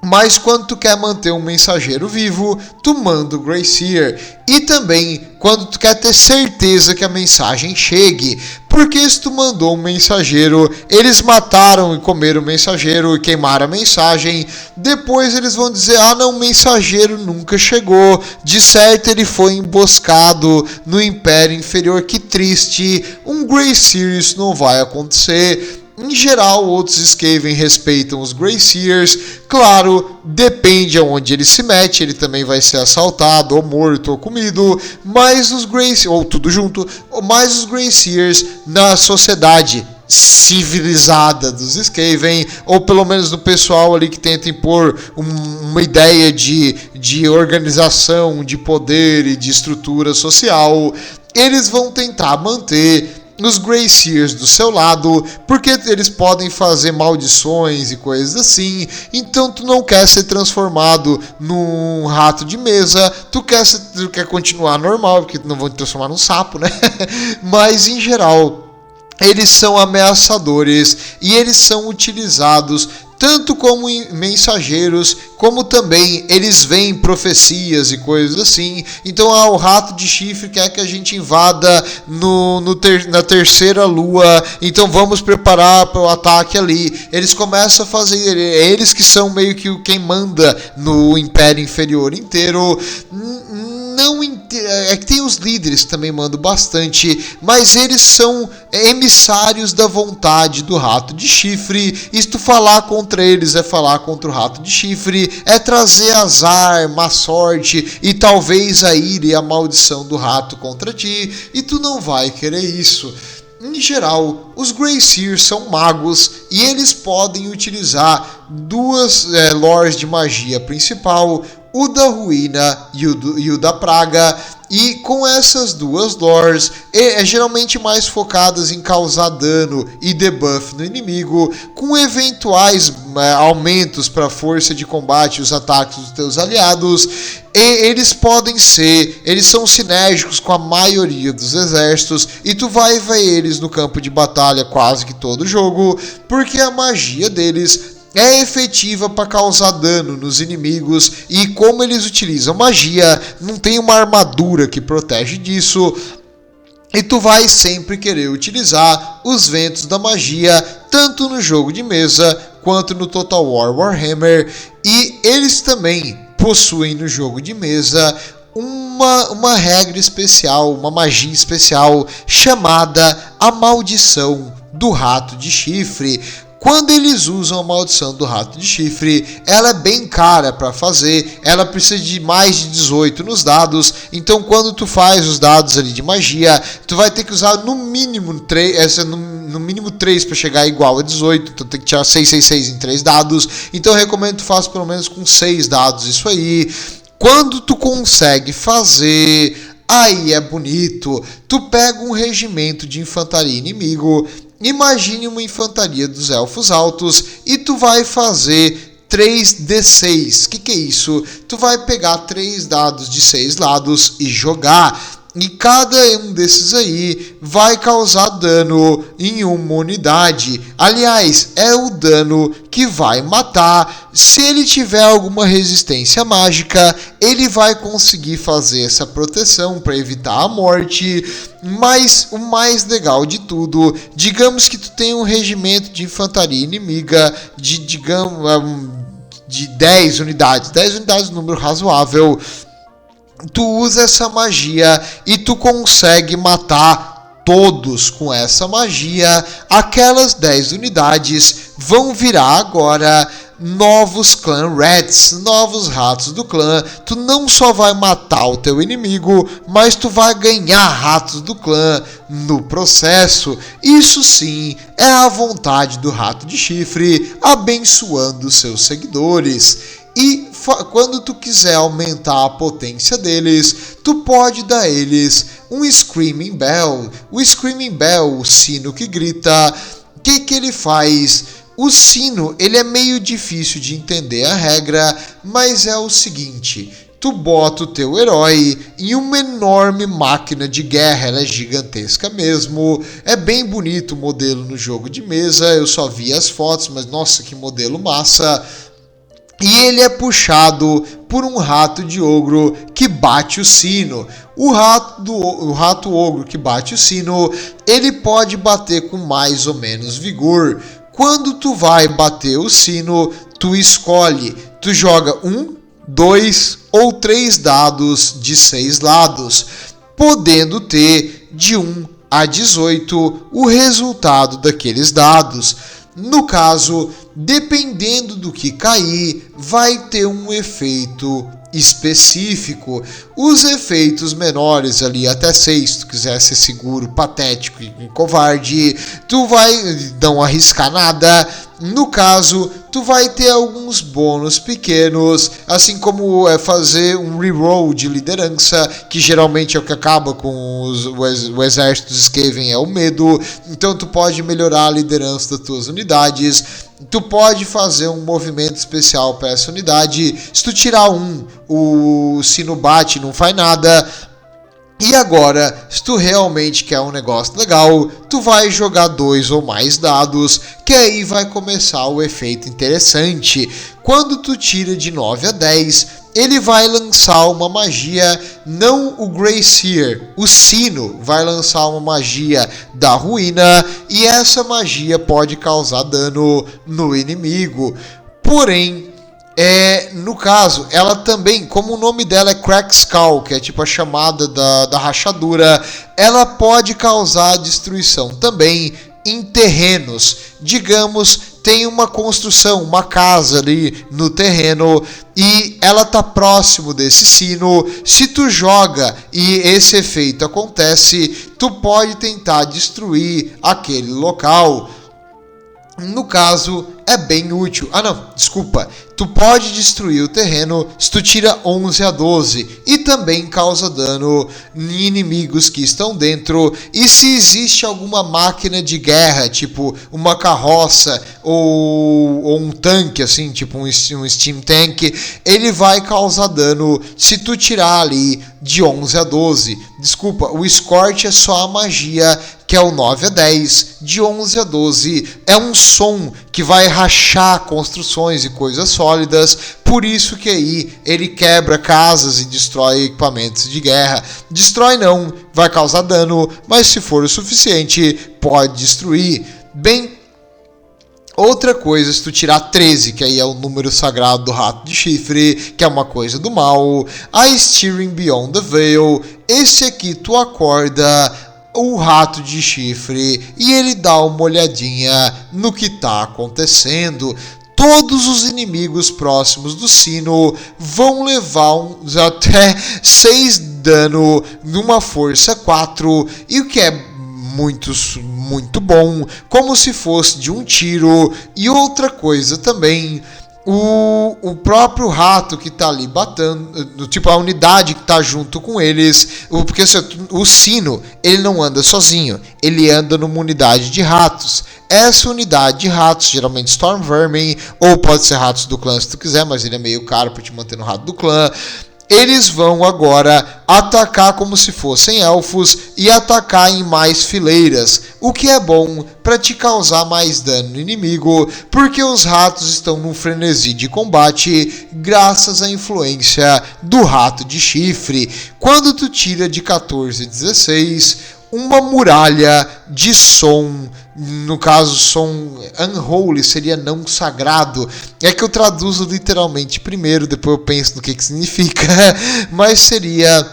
Mas quando tu quer manter um mensageiro vivo, tu manda o Grey Seer. E também quando tu quer ter certeza que a mensagem chegue. Porque se tu mandou um mensageiro, eles mataram e comeram o mensageiro e queimaram a mensagem. Depois eles vão dizer, não, o mensageiro nunca chegou. De certo ele foi emboscado no Império Inferior, que triste. Um Grey Seer isso não vai acontecer. Em geral, outros Skaven respeitam os Grey Seers. Claro, depende aonde ele se mete, ele também vai ser assaltado, ou morto, ou comido. Mas os Grey Seers, ou tudo junto, mas os Grey Seers na sociedade civilizada dos Skaven, ou pelo menos do pessoal ali que tenta impor uma ideia de organização, de poder e de estrutura social, eles vão tentar manter os Grey Seers do seu lado, porque eles podem fazer maldições e coisas assim. Então tu não quer ser transformado num rato de mesa, tu quer continuar normal, porque não vão te transformar num sapo, né? Mas em geral, eles são ameaçadores e eles são utilizados tanto como mensageiros, como também eles veem profecias e coisas assim. Então o Rato de Chifre quer que a gente invada na terceira lua, então vamos preparar para o ataque ali. Eles começam a fazer, eles que são meio que quem manda no Império Inferior inteiro. É que tem os líderes que também mandam bastante, mas eles são emissários da vontade do Rato de Chifre. E se tu falar contra eles é falar contra o Rato de Chifre, é trazer azar, má sorte e talvez a ira e a maldição do rato contra ti, e tu não vai querer isso. Em geral, os Grey Seers são magos e eles podem utilizar duas lores de magia principal, o da ruína e o da praga. E com essas duas lores, geralmente mais focadas em causar dano e debuff no inimigo, com eventuais aumentos para a força de combate e os ataques dos teus aliados. Eles são sinérgicos com a maioria dos exércitos, e tu vai ver eles no campo de batalha quase que todo jogo, porque a magia deles é efetiva para causar dano nos inimigos, e como eles utilizam magia, não tem uma armadura que protege disso, e tu vai sempre querer utilizar os ventos da magia, tanto no jogo de mesa quanto no Total War Warhammer. E eles também possuem no jogo de mesa uma regra especial, uma magia especial chamada a Maldição do Rato de Chifre. Quando eles usam a maldição do Rato de Chifre, ela é bem cara para fazer, ela precisa de mais de 18 nos dados, então quando tu faz os dados ali de magia, tu vai ter que usar no mínimo 3 para chegar igual a 18, então tem que tirar 666 em 3 dados, então eu recomendo que tu faça pelo menos com 6 dados isso aí. Quando tu consegue fazer Aí é bonito. Tu pega um regimento de infantaria inimigo, imagine uma infantaria dos elfos altos e tu vai fazer 3d6. Que é isso? Tu vai pegar 3 dados de 6 lados e jogar. E cada um desses aí vai causar dano em uma unidade. Aliás, é o dano que vai matar. Se ele tiver alguma resistência mágica, ele vai conseguir fazer essa proteção para evitar a morte. Mas o mais legal de tudo, digamos que tu tem um regimento de infantaria inimiga de 10 unidades. 10 unidades é um número razoável. Tu usa essa magia e tu consegue matar todos com essa magia. Aquelas 10 unidades vão virar agora novos clan rats, novos ratos do clã. Tu não só vai matar o teu inimigo, mas tu vai ganhar ratos do clã no processo. Isso sim é a vontade do rato de chifre abençoando seus seguidores. E quando tu quiser aumentar a potência deles, tu pode dar a eles um Screaming Bell. O Screaming Bell, o sino que grita, o que ele faz? O sino, ele é meio difícil de entender a regra, mas é o seguinte: tu bota o teu herói em uma enorme máquina de guerra, ela é gigantesca mesmo, é bem bonito o modelo no jogo de mesa, eu só vi as fotos, mas nossa, que modelo massa. E ele é puxado por um rato de ogro que bate o sino. O rato ogro que bate o sino, ele pode bater com mais ou menos vigor. Quando tu vai bater o sino, tu escolhe, tu joga 1, 2 ou 3 dados de 6 lados, podendo ter de 1 a 18 o resultado daqueles dados. No caso, dependendo do que cair, vai ter um efeito específico. Os efeitos menores ali até 6, se tu quiser ser seguro, patético e covarde, tu vai não arriscar nada. No caso, tu vai ter alguns bônus pequenos, assim como fazer um reroll de liderança, que geralmente é o que acaba com o exército dos Skaven, é o medo. Então tu pode melhorar a liderança das tuas unidades. Tu pode fazer um movimento especial para essa unidade. Se tu tirar o sino bate, não faz nada. E agora, se tu realmente quer um negócio legal, tu vai jogar 2 ou mais dados, que aí vai começar o efeito interessante. Quando tu tira de 9 a 10, ele vai lançar uma magia, não o Grey Seer, o sino vai lançar uma magia da ruína, e essa magia pode causar dano no inimigo. Porém, no caso, ela também, como o nome dela é Crack Skull, que é tipo a chamada da rachadura, ela pode causar destruição também em terrenos. Digamos, tem uma construção, uma casa ali no terreno e ela tá próximo desse sino. Se tu joga e esse efeito acontece, tu pode tentar destruir aquele local. No caso, é bem útil. Tu pode destruir o terreno se tu tira 11 a 12 e também causa dano em inimigos que estão dentro. E se existe alguma máquina de guerra, tipo uma carroça ou um tanque, assim, tipo um Steam Tank, ele vai causar dano se tu tirar ali de 11 a 12. Desculpa, o Scorch é só a magia, que é o 9 a 10, de 11 a 12 é um som que vai rachar construções e coisas sólidas, por isso que aí ele quebra casas e destrói equipamentos de guerra. Destrói não, vai causar dano, mas se for o suficiente, pode destruir. Bem, outra coisa, se tu tirar 13, que aí é o número sagrado do rato de chifre, que é uma coisa do mal, a Steering Beyond the Veil, esse aqui tu acorda o rato de chifre e ele dá uma olhadinha no que está acontecendo. Todos os inimigos próximos do sino vão levar até 6 dano numa força 4, e o que é muito bom, como se fosse de um tiro. E outra coisa também, o próprio rato que tá ali batendo, tipo a unidade que tá junto com eles, porque o sino, ele não anda sozinho, ele anda numa unidade de ratos. Essa unidade de ratos, geralmente Stormvermin, ou pode ser ratos do clã se tu quiser, mas ele é meio caro pra te manter no rato do clã. Eles vão agora atacar como se fossem elfos e atacar em mais fileiras, o que é bom para te causar mais dano no inimigo, porque os ratos estão num frenesi de combate graças à influência do rato de chifre. Quando tu tira de 14 a 16, uma muralha de som, no caso som unholy, seria não sagrado, é que eu traduzo literalmente primeiro, depois eu penso no que significa, mas seria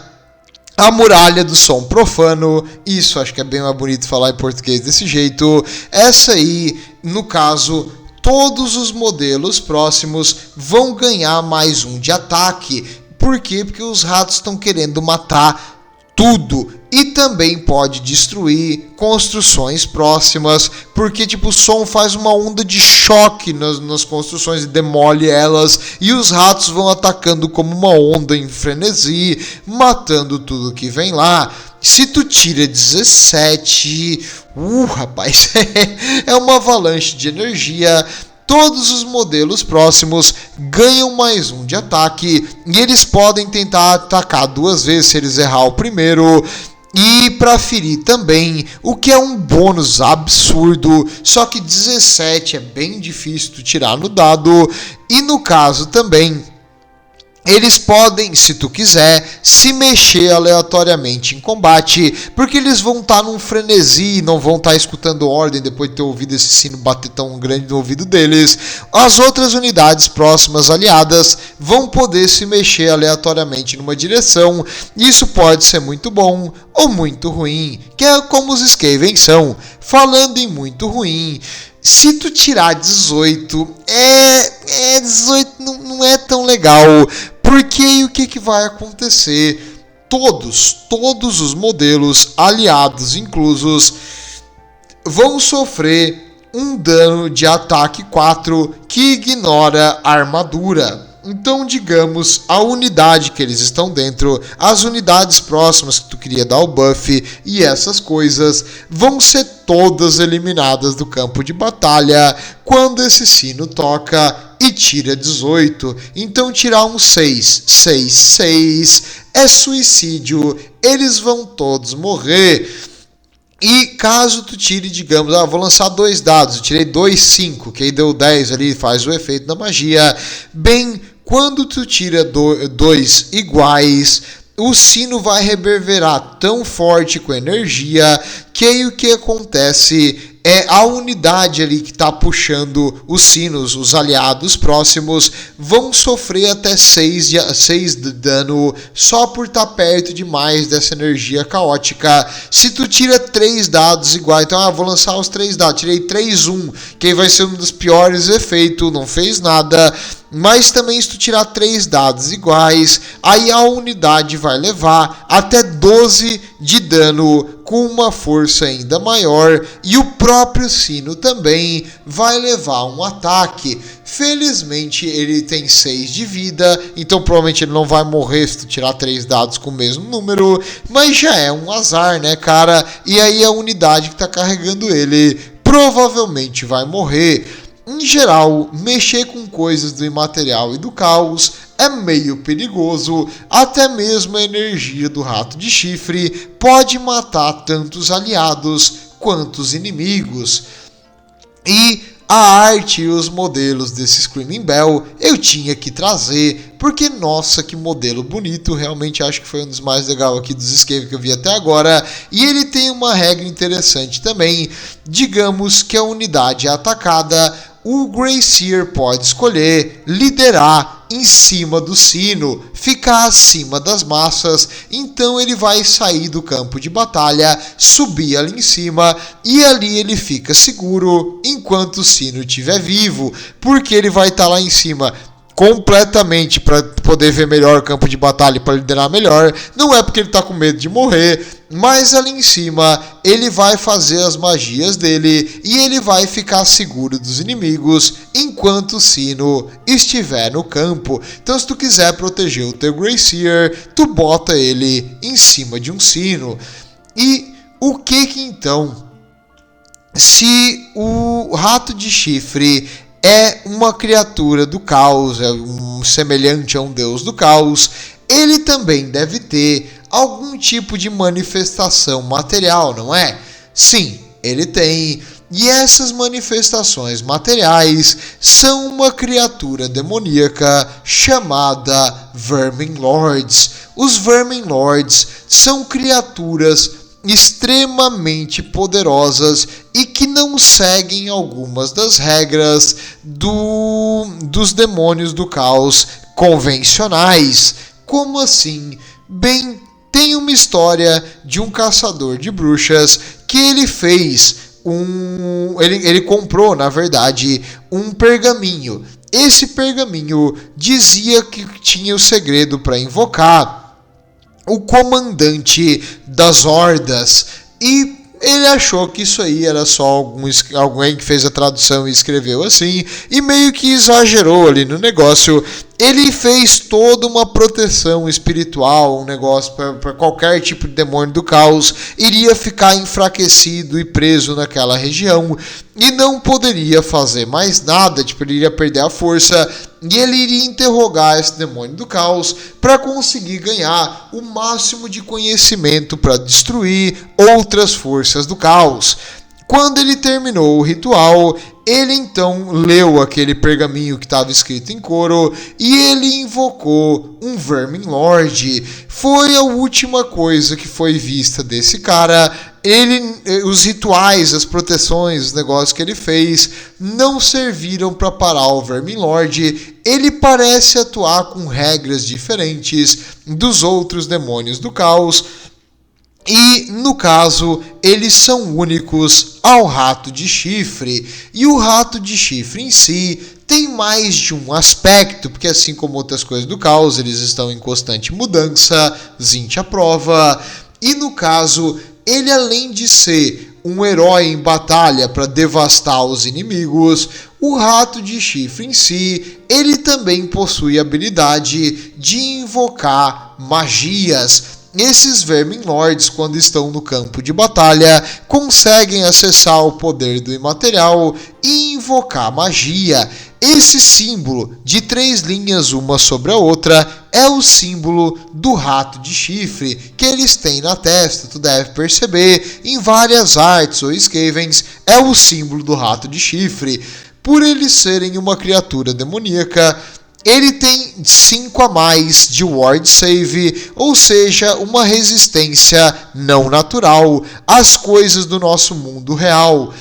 a muralha do som profano. Isso acho que é bem mais bonito falar em português desse jeito. Essa aí, no caso, todos os modelos próximos vão ganhar mais um de ataque. Por quê? Porque os ratos estão querendo matar tudo, e também pode destruir construções próximas, porque tipo o som faz uma onda de choque nas construções e demole elas, e os ratos vão atacando como uma onda em frenesi, matando tudo que vem lá. Se tu tira 17, rapaz, é uma avalanche de energia. Todos os modelos próximos ganham mais um de ataque, e eles podem tentar atacar 2 vezes se eles errar o primeiro, e para ferir também, o que é um bônus absurdo, só que 17 é bem difícil de tirar no dado, e no caso também, eles podem, se tu quiser, se mexer aleatoriamente em combate, porque eles vão estar num frenesi e não vão estar escutando ordem depois de ter ouvido esse sino bater tão grande no ouvido deles. As outras unidades próximas aliadas vão poder se mexer aleatoriamente numa direção. Isso pode ser muito bom ou muito ruim, que é como os Skaven são. Falando em muito ruim, se tu tirar 18, 18 não é tão legal, porque o que vai acontecer? Todos os modelos aliados inclusos vão sofrer um dano de ataque 4 que ignora a armadura. Então, digamos, a unidade que eles estão dentro, as unidades próximas que tu queria dar o buff e essas coisas, vão ser todas eliminadas do campo de batalha quando esse sino toca e tira 18. Então, tirar um 6 é suicídio, eles vão todos morrer. E caso tu tire, digamos, vou lançar 2 dados, eu tirei 2, 5, que aí deu 10 ali, faz o efeito da magia. Bem, quando tu tira 2 iguais, o sino vai reverberar tão forte com energia que aí o que acontece é a unidade ali que está puxando os sinos, os aliados próximos, vão sofrer até 6 de dano só por estar perto demais dessa energia caótica. Se tu tira 3 dados iguais, então vou lançar os 3 dados, tirei 3, 1, que aí vai ser um dos piores efeitos, não fez nada. Mas também se tu tirar 3 dados iguais, aí a unidade vai levar até 12 de dano com uma força ainda maior, e o próprio sino também vai levar um ataque. Felizmente ele tem 6 de vida, então provavelmente ele não vai morrer se tu tirar 3 dados com o mesmo número, mas já é um azar, né, cara? E aí a unidade que tá carregando ele provavelmente vai morrer. Em geral, mexer com coisas do imaterial e do caos é meio perigoso, até mesmo a energia do rato de chifre pode matar tanto os aliados quanto os inimigos. E a arte e os modelos desse Screaming Bell eu tinha que trazer, porque nossa, que modelo bonito, realmente acho que foi um dos mais legais aqui dos Skaven que eu vi até agora. E ele tem uma regra interessante também, digamos que a unidade é atacada, o Greyseer pode escolher liderar em cima do sino, ficar acima das massas, então ele vai sair do campo de batalha, subir ali em cima, e ali ele fica seguro enquanto o sino estiver vivo, porque ele vai estar lá em cima completamente para poder ver melhor o campo de batalha e para liderar melhor. Não é porque ele tá com medo de morrer, mas ali em cima ele vai fazer as magias dele e ele vai ficar seguro dos inimigos enquanto o sino estiver no campo. Então se tu quiser proteger o teu Greyseer, tu bota ele em cima de um sino. E o que então, se o rato de chifre é uma criatura do caos, é semelhante a um deus do caos, ele também deve ter algum tipo de manifestação material, não é? Sim, ele tem. E essas manifestações materiais são uma criatura demoníaca chamada Vermin Lords. Os Vermin Lords são criaturas extremamente poderosas e que não seguem algumas das regras dos demônios do caos convencionais. Como assim? Bem, tem uma história de um caçador de bruxas que ele fez ele comprou, na verdade, um pergaminho. Esse pergaminho dizia que tinha o segredo para invocar o comandante das hordas, e ele achou que isso aí era só alguém que fez a tradução e escreveu assim, e meio que exagerou ali no negócio. Ele fez toda uma proteção espiritual, um negócio para qualquer tipo de demônio do caos iria ficar enfraquecido e preso naquela região e não poderia fazer mais nada, tipo, ele iria perder a força e ele iria interrogar esse demônio do caos para conseguir ganhar o máximo de conhecimento para destruir outras forças do caos. Quando ele terminou o ritual, ele então leu aquele pergaminho que estava escrito em coro e ele invocou um Vermin Lord. Foi a última coisa que foi vista desse cara. Os rituais, as proteções, os negócios que ele fez não serviram para parar o Vermin Lord. Ele parece atuar com regras diferentes dos outros demônios do caos. E, no caso, eles são únicos ao rato de chifre. E o rato de chifre em si tem mais de um aspecto, porque assim como outras coisas do caos, eles estão em constante mudança, Zint aprova. E no caso, ele além de ser um herói em batalha para devastar os inimigos, o rato de chifre em si, ele também possui a habilidade de invocar magias. Esses Vermin Lords, quando estão no campo de batalha, conseguem acessar o poder do imaterial e invocar magia. Esse símbolo de 3 linhas uma sobre a outra é o símbolo do rato de chifre que eles têm na testa. Tu deve perceber, em várias artes ou Skavens é o símbolo do rato de chifre. Por eles serem uma criatura demoníaca, ele tem 5 a mais de Ward Save, ou seja, uma resistência não natural às coisas do nosso mundo real.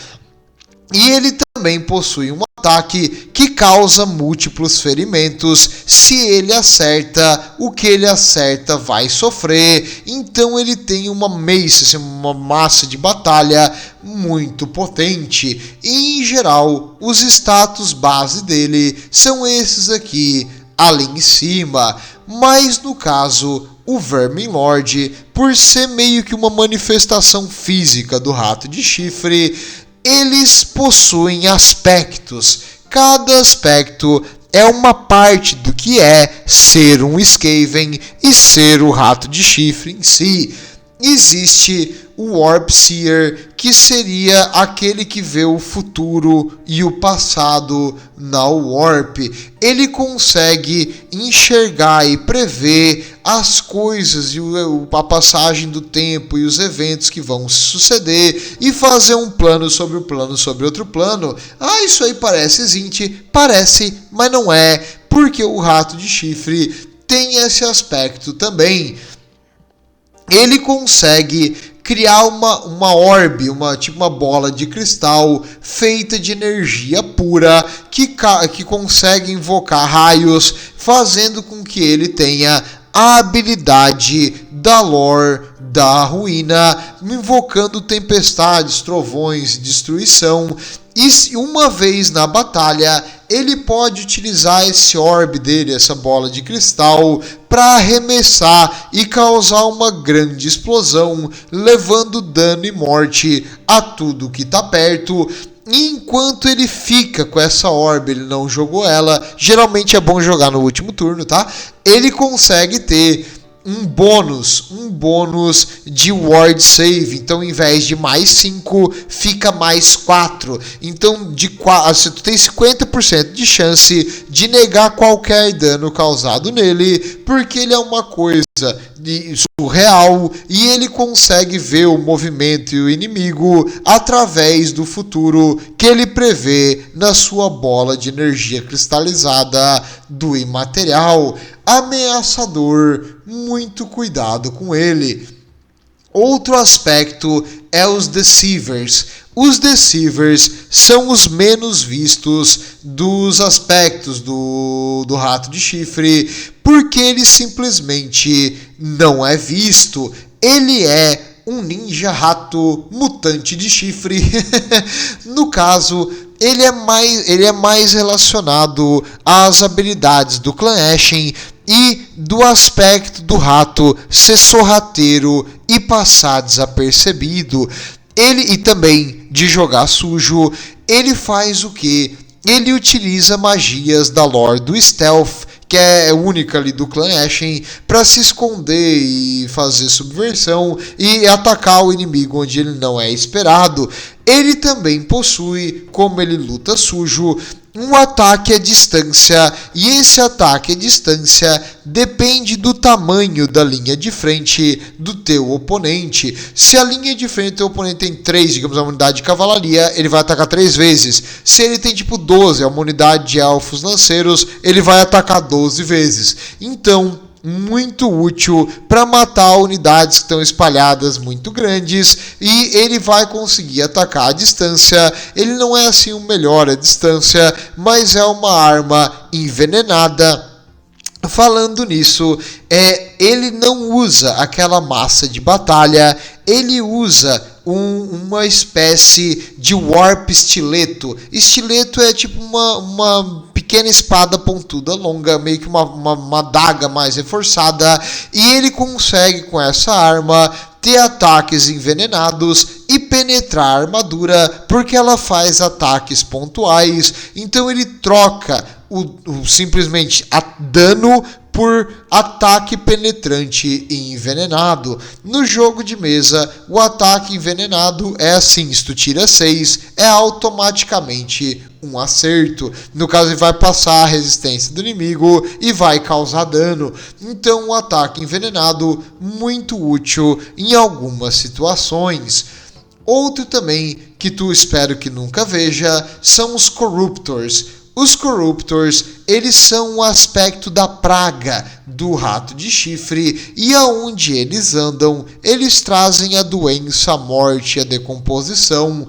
E ele também possui um ataque que causa múltiplos ferimentos. Se ele acerta, o que ele acerta vai sofrer. Então ele tem uma mace, uma massa de batalha muito potente. E em geral, os status base dele são esses aqui, ali em cima. Mas no caso, o Vermin Lord, por ser meio que uma manifestação física do rato de chifre, eles possuem aspectos. Cada aspecto é uma parte do que é ser um Skaven e ser o rato de chifre em si. Existe o Warp Seer, que seria aquele que vê o futuro e o passado na Warp. Ele consegue enxergar e prever as coisas e a passagem do tempo e os eventos que vão se suceder e fazer um plano sobre outro plano. Ah, isso aí parece Zint? Parece, mas não é, porque o rato de chifre tem esse aspecto também. Ele consegue criar uma orbe, uma bola de cristal feita de energia pura que consegue invocar raios, fazendo com que ele tenha a habilidade da lore da ruína, invocando tempestades, trovões, destruição. E uma vez na batalha, ele pode utilizar esse orbe dele, essa bola de cristal, para arremessar e causar uma grande explosão, levando dano e morte a tudo que está perto. Enquanto ele fica com essa orbe, ele não jogou ela, geralmente é bom jogar no último turno, tá? Ele consegue ter um bônus de ward save, então em vez de mais 5, fica mais 4, então você tem 50% de chance de negar qualquer dano causado nele, porque ele é uma coisa surreal e ele consegue ver o movimento e o inimigo através do futuro que ele prevê na sua bola de energia cristalizada do imaterial. Ameaçador, muito cuidado com ele. Outro aspecto é os Deceivers. Os Deceivers são os menos vistos dos aspectos do rato de chifre, porque ele simplesmente não é visto. Ele é um ninja rato mutante de chifre. No caso, ele é mais relacionado às habilidades do clã Ashen e do aspecto do rato ser sorrateiro e passar desapercebido. E também de jogar sujo. Ele faz o quê? Ele utiliza magias da lore do Stealth, que é única ali do clã Ashen, para se esconder e fazer subversão e atacar o inimigo onde ele não é esperado. Ele também possui, como ele luta sujo, um ataque à distância, e esse ataque à distância depende do tamanho da linha de frente do teu oponente. Se a linha de frente do teu oponente tem 3, digamos, uma unidade de cavalaria, ele vai atacar 3 vezes. Se ele tem tipo 12, uma unidade de elfos lanceiros, ele vai atacar 12 vezes. Então, muito útil para matar unidades que estão espalhadas muito grandes, e ele vai conseguir atacar à distância. Ele não é assim o melhor à distância, mas é uma arma envenenada. Falando nisso, ele não usa aquela massa de batalha, ele usa uma espécie de warp estileto. Estileto é tipo uma pequena espada pontuda longa, meio que uma adaga mais reforçada, e ele consegue com essa arma ter ataques envenenados e penetrar a armadura, porque ela faz ataques pontuais. Então ele troca simplesmente dano por ataque penetrante e envenenado. No jogo de mesa, o ataque envenenado é assim: se tu tira 6, é automaticamente um acerto. No caso, ele vai passar a resistência do inimigo e vai causar dano. Então, o ataque envenenado, muito útil em algumas situações. Outro também que tu espero que nunca veja são os Corruptors. Os Corruptors, eles são um aspecto da praga do rato de chifre, e aonde eles andam, eles trazem a doença, a morte e a decomposição.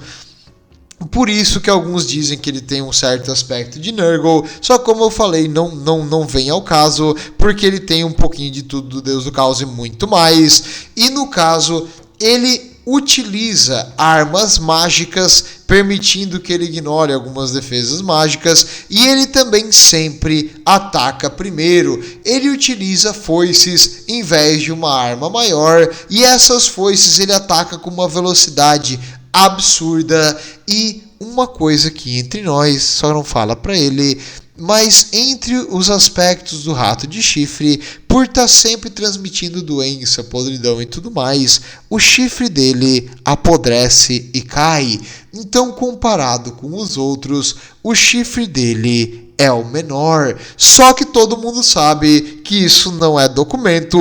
Por isso que alguns dizem que ele tem um certo aspecto de Nurgle, só como eu falei, não vem ao caso, porque ele tem um pouquinho de tudo do Deus do Caos e muito mais. E no caso, ele utiliza armas mágicas, permitindo que ele ignore algumas defesas mágicas, e ele também sempre ataca primeiro. Ele utiliza foices em vez de uma arma maior, e essas foices ele ataca com uma velocidade absurda. E uma coisa que entre nós só não fala pra ele, mas entre os aspectos do rato de chifre, por estar sempre transmitindo doença, podridão e tudo mais, o chifre dele apodrece e cai. Então, comparado com os outros, o chifre dele é o menor. Só que todo mundo sabe que isso não é documento,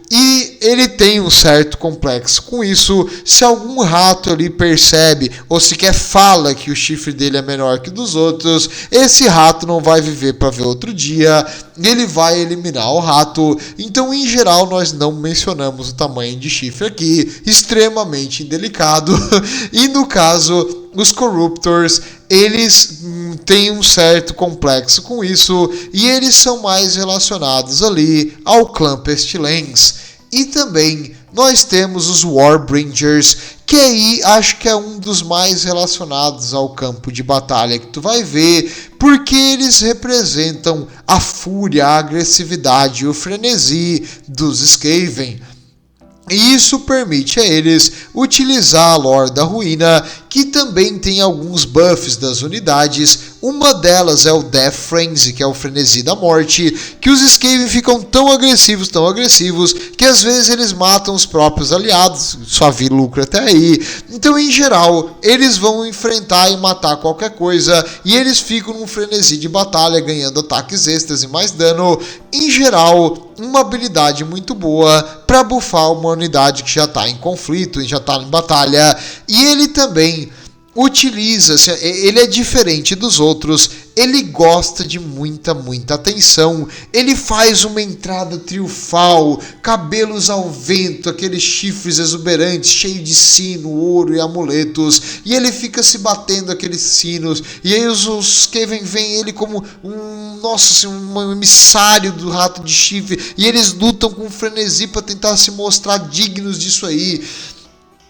e ele tem um certo complexo com isso. Se algum rato ali percebe ou sequer fala que o chifre dele é menor que o dos outros, esse rato não vai viver para ver outro dia, ele vai eliminar o rato. Então, em geral, nós não mencionamos o tamanho de chifre aqui, extremamente indelicado. E no caso, os Corruptors, eles têm um certo complexo com isso, e eles são mais relacionados ali ao clã Pestilence. E também nós temos os Warbringers, que aí acho que é um dos mais relacionados ao campo de batalha que tu vai ver, porque eles representam a fúria, a agressividade e o frenesi dos Skaven. E isso permite a eles utilizar a lore da ruína, que também tem alguns buffs das unidades. Uma delas é o Death Frenzy, que é o frenesi da morte, que os Skaven ficam tão agressivos, que às vezes eles matam os próprios aliados, só vi lucro até aí. Então, em geral, eles vão enfrentar e matar qualquer coisa, e eles ficam num frenesi de batalha, ganhando ataques extras e mais dano. Em geral, uma habilidade muito boa para buffar uma unidade que já está em conflito, já está em batalha. E ele também utiliza, ele é diferente dos outros, ele gosta de muita atenção, ele faz uma entrada triunfal, cabelos ao vento, aqueles chifres exuberantes, cheio de sino, ouro e amuletos, e ele fica se batendo aqueles sinos, e aí os Skaven veem ele como um emissário do rato de chifre, e eles lutam com frenesi para tentar se mostrar dignos disso aí.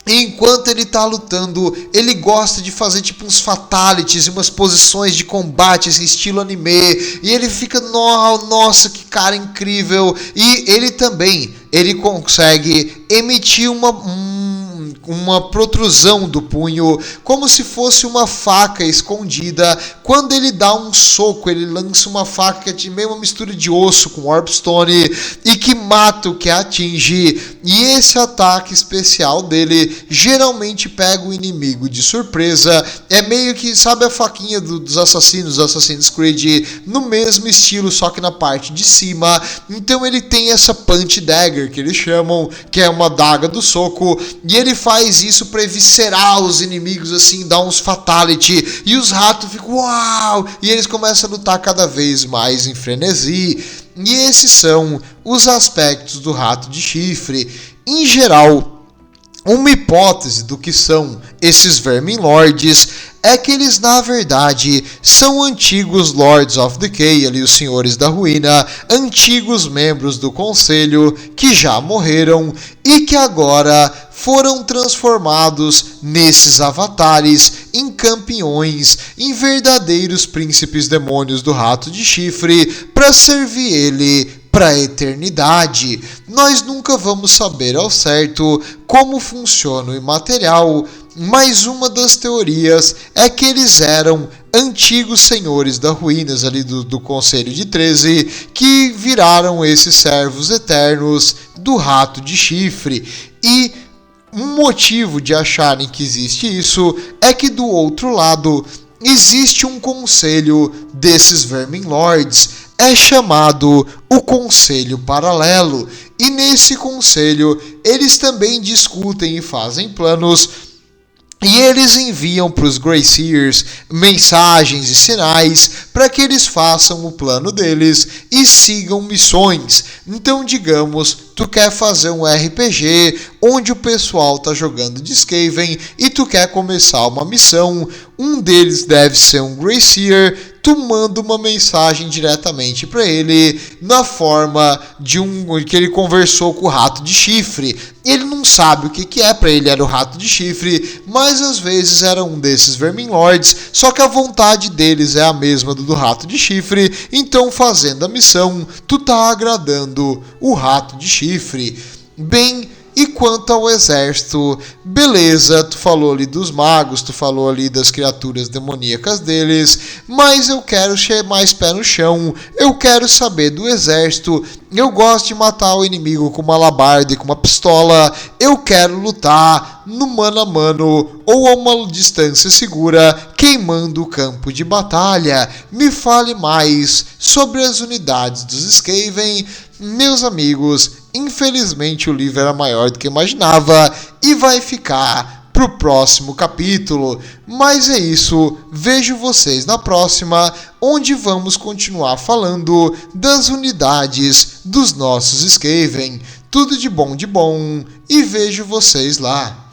Enquanto ele tá lutando, ele gosta de fazer tipo uns fatalities e umas posições de combate, esse estilo anime. E ele fica, nossa, que cara incrível. E ele também, ele consegue emitir uma protrusão do punho, como se fosse uma faca escondida. Quando ele dá um soco, ele lança uma faca de meio uma mistura de osso com Orbstone e que mata o que atinge. E esse ataque especial dele geralmente pega o inimigo de surpresa. É meio que, sabe a faquinha dos assassinos, do Assassin's Creed, no mesmo estilo, só que na parte de cima. Então ele tem essa Punch Dagger, que eles chamam, que é uma daga do soco, e ele faz isso para eviscerar os inimigos, assim, dar uns fatality, e os ratos ficam uau, e eles começam a lutar cada vez mais em frenesi. E esses são os aspectos do rato de chifre. Em geral, uma hipótese do que são esses Vermin Lords é que eles, na verdade, são antigos Lords of Decay, ali os Senhores da Ruína, antigos membros do Conselho que já morreram e que agora foram transformados nesses avatares em campeões, em verdadeiros príncipes demônios do rato de chifre, para servir ele para a eternidade. Nós nunca vamos saber ao certo como funciona o imaterial, mas uma das teorias é que eles eram antigos senhores das ruínas ali do Conselho de 13, que viraram esses servos eternos do rato de chifre. E um motivo de acharem que existe isso é que do outro lado existe um conselho desses Vermin Lords, é chamado o Conselho Paralelo, e nesse conselho eles também discutem e fazem planos, e eles enviam para os Greyseers mensagens e sinais para que eles façam o plano deles e sigam missões. Então, digamos, tu quer fazer um RPG onde o pessoal tá jogando de Skaven e tu quer começar uma missão, um deles deve ser um Greyseer, tu manda uma mensagem diretamente para ele na forma de que ele conversou com o rato de chifre. Ele não sabe o que é, para ele era o rato de chifre, mas às vezes era um desses Vermin Lords, só que a vontade deles é a mesma do rato de chifre, então fazendo a missão, tu tá agradando o rato de chifre. Bem, e quanto ao exército, beleza, tu falou ali dos magos, tu falou ali das criaturas demoníacas deles, mas eu quero mais pé no chão, eu quero saber do exército. Eu gosto de matar o inimigo com uma alabarda e com uma pistola, eu quero lutar no mano a mano ou a uma distância segura, queimando o campo de batalha. Me fale mais sobre as unidades dos Skaven. Meus amigos, infelizmente o livro era maior do que eu imaginava e vai ficar pro próximo capítulo. Mas é isso, vejo vocês na próxima, onde vamos continuar falando das unidades dos nossos Skaven. Tudo de bom e vejo vocês lá.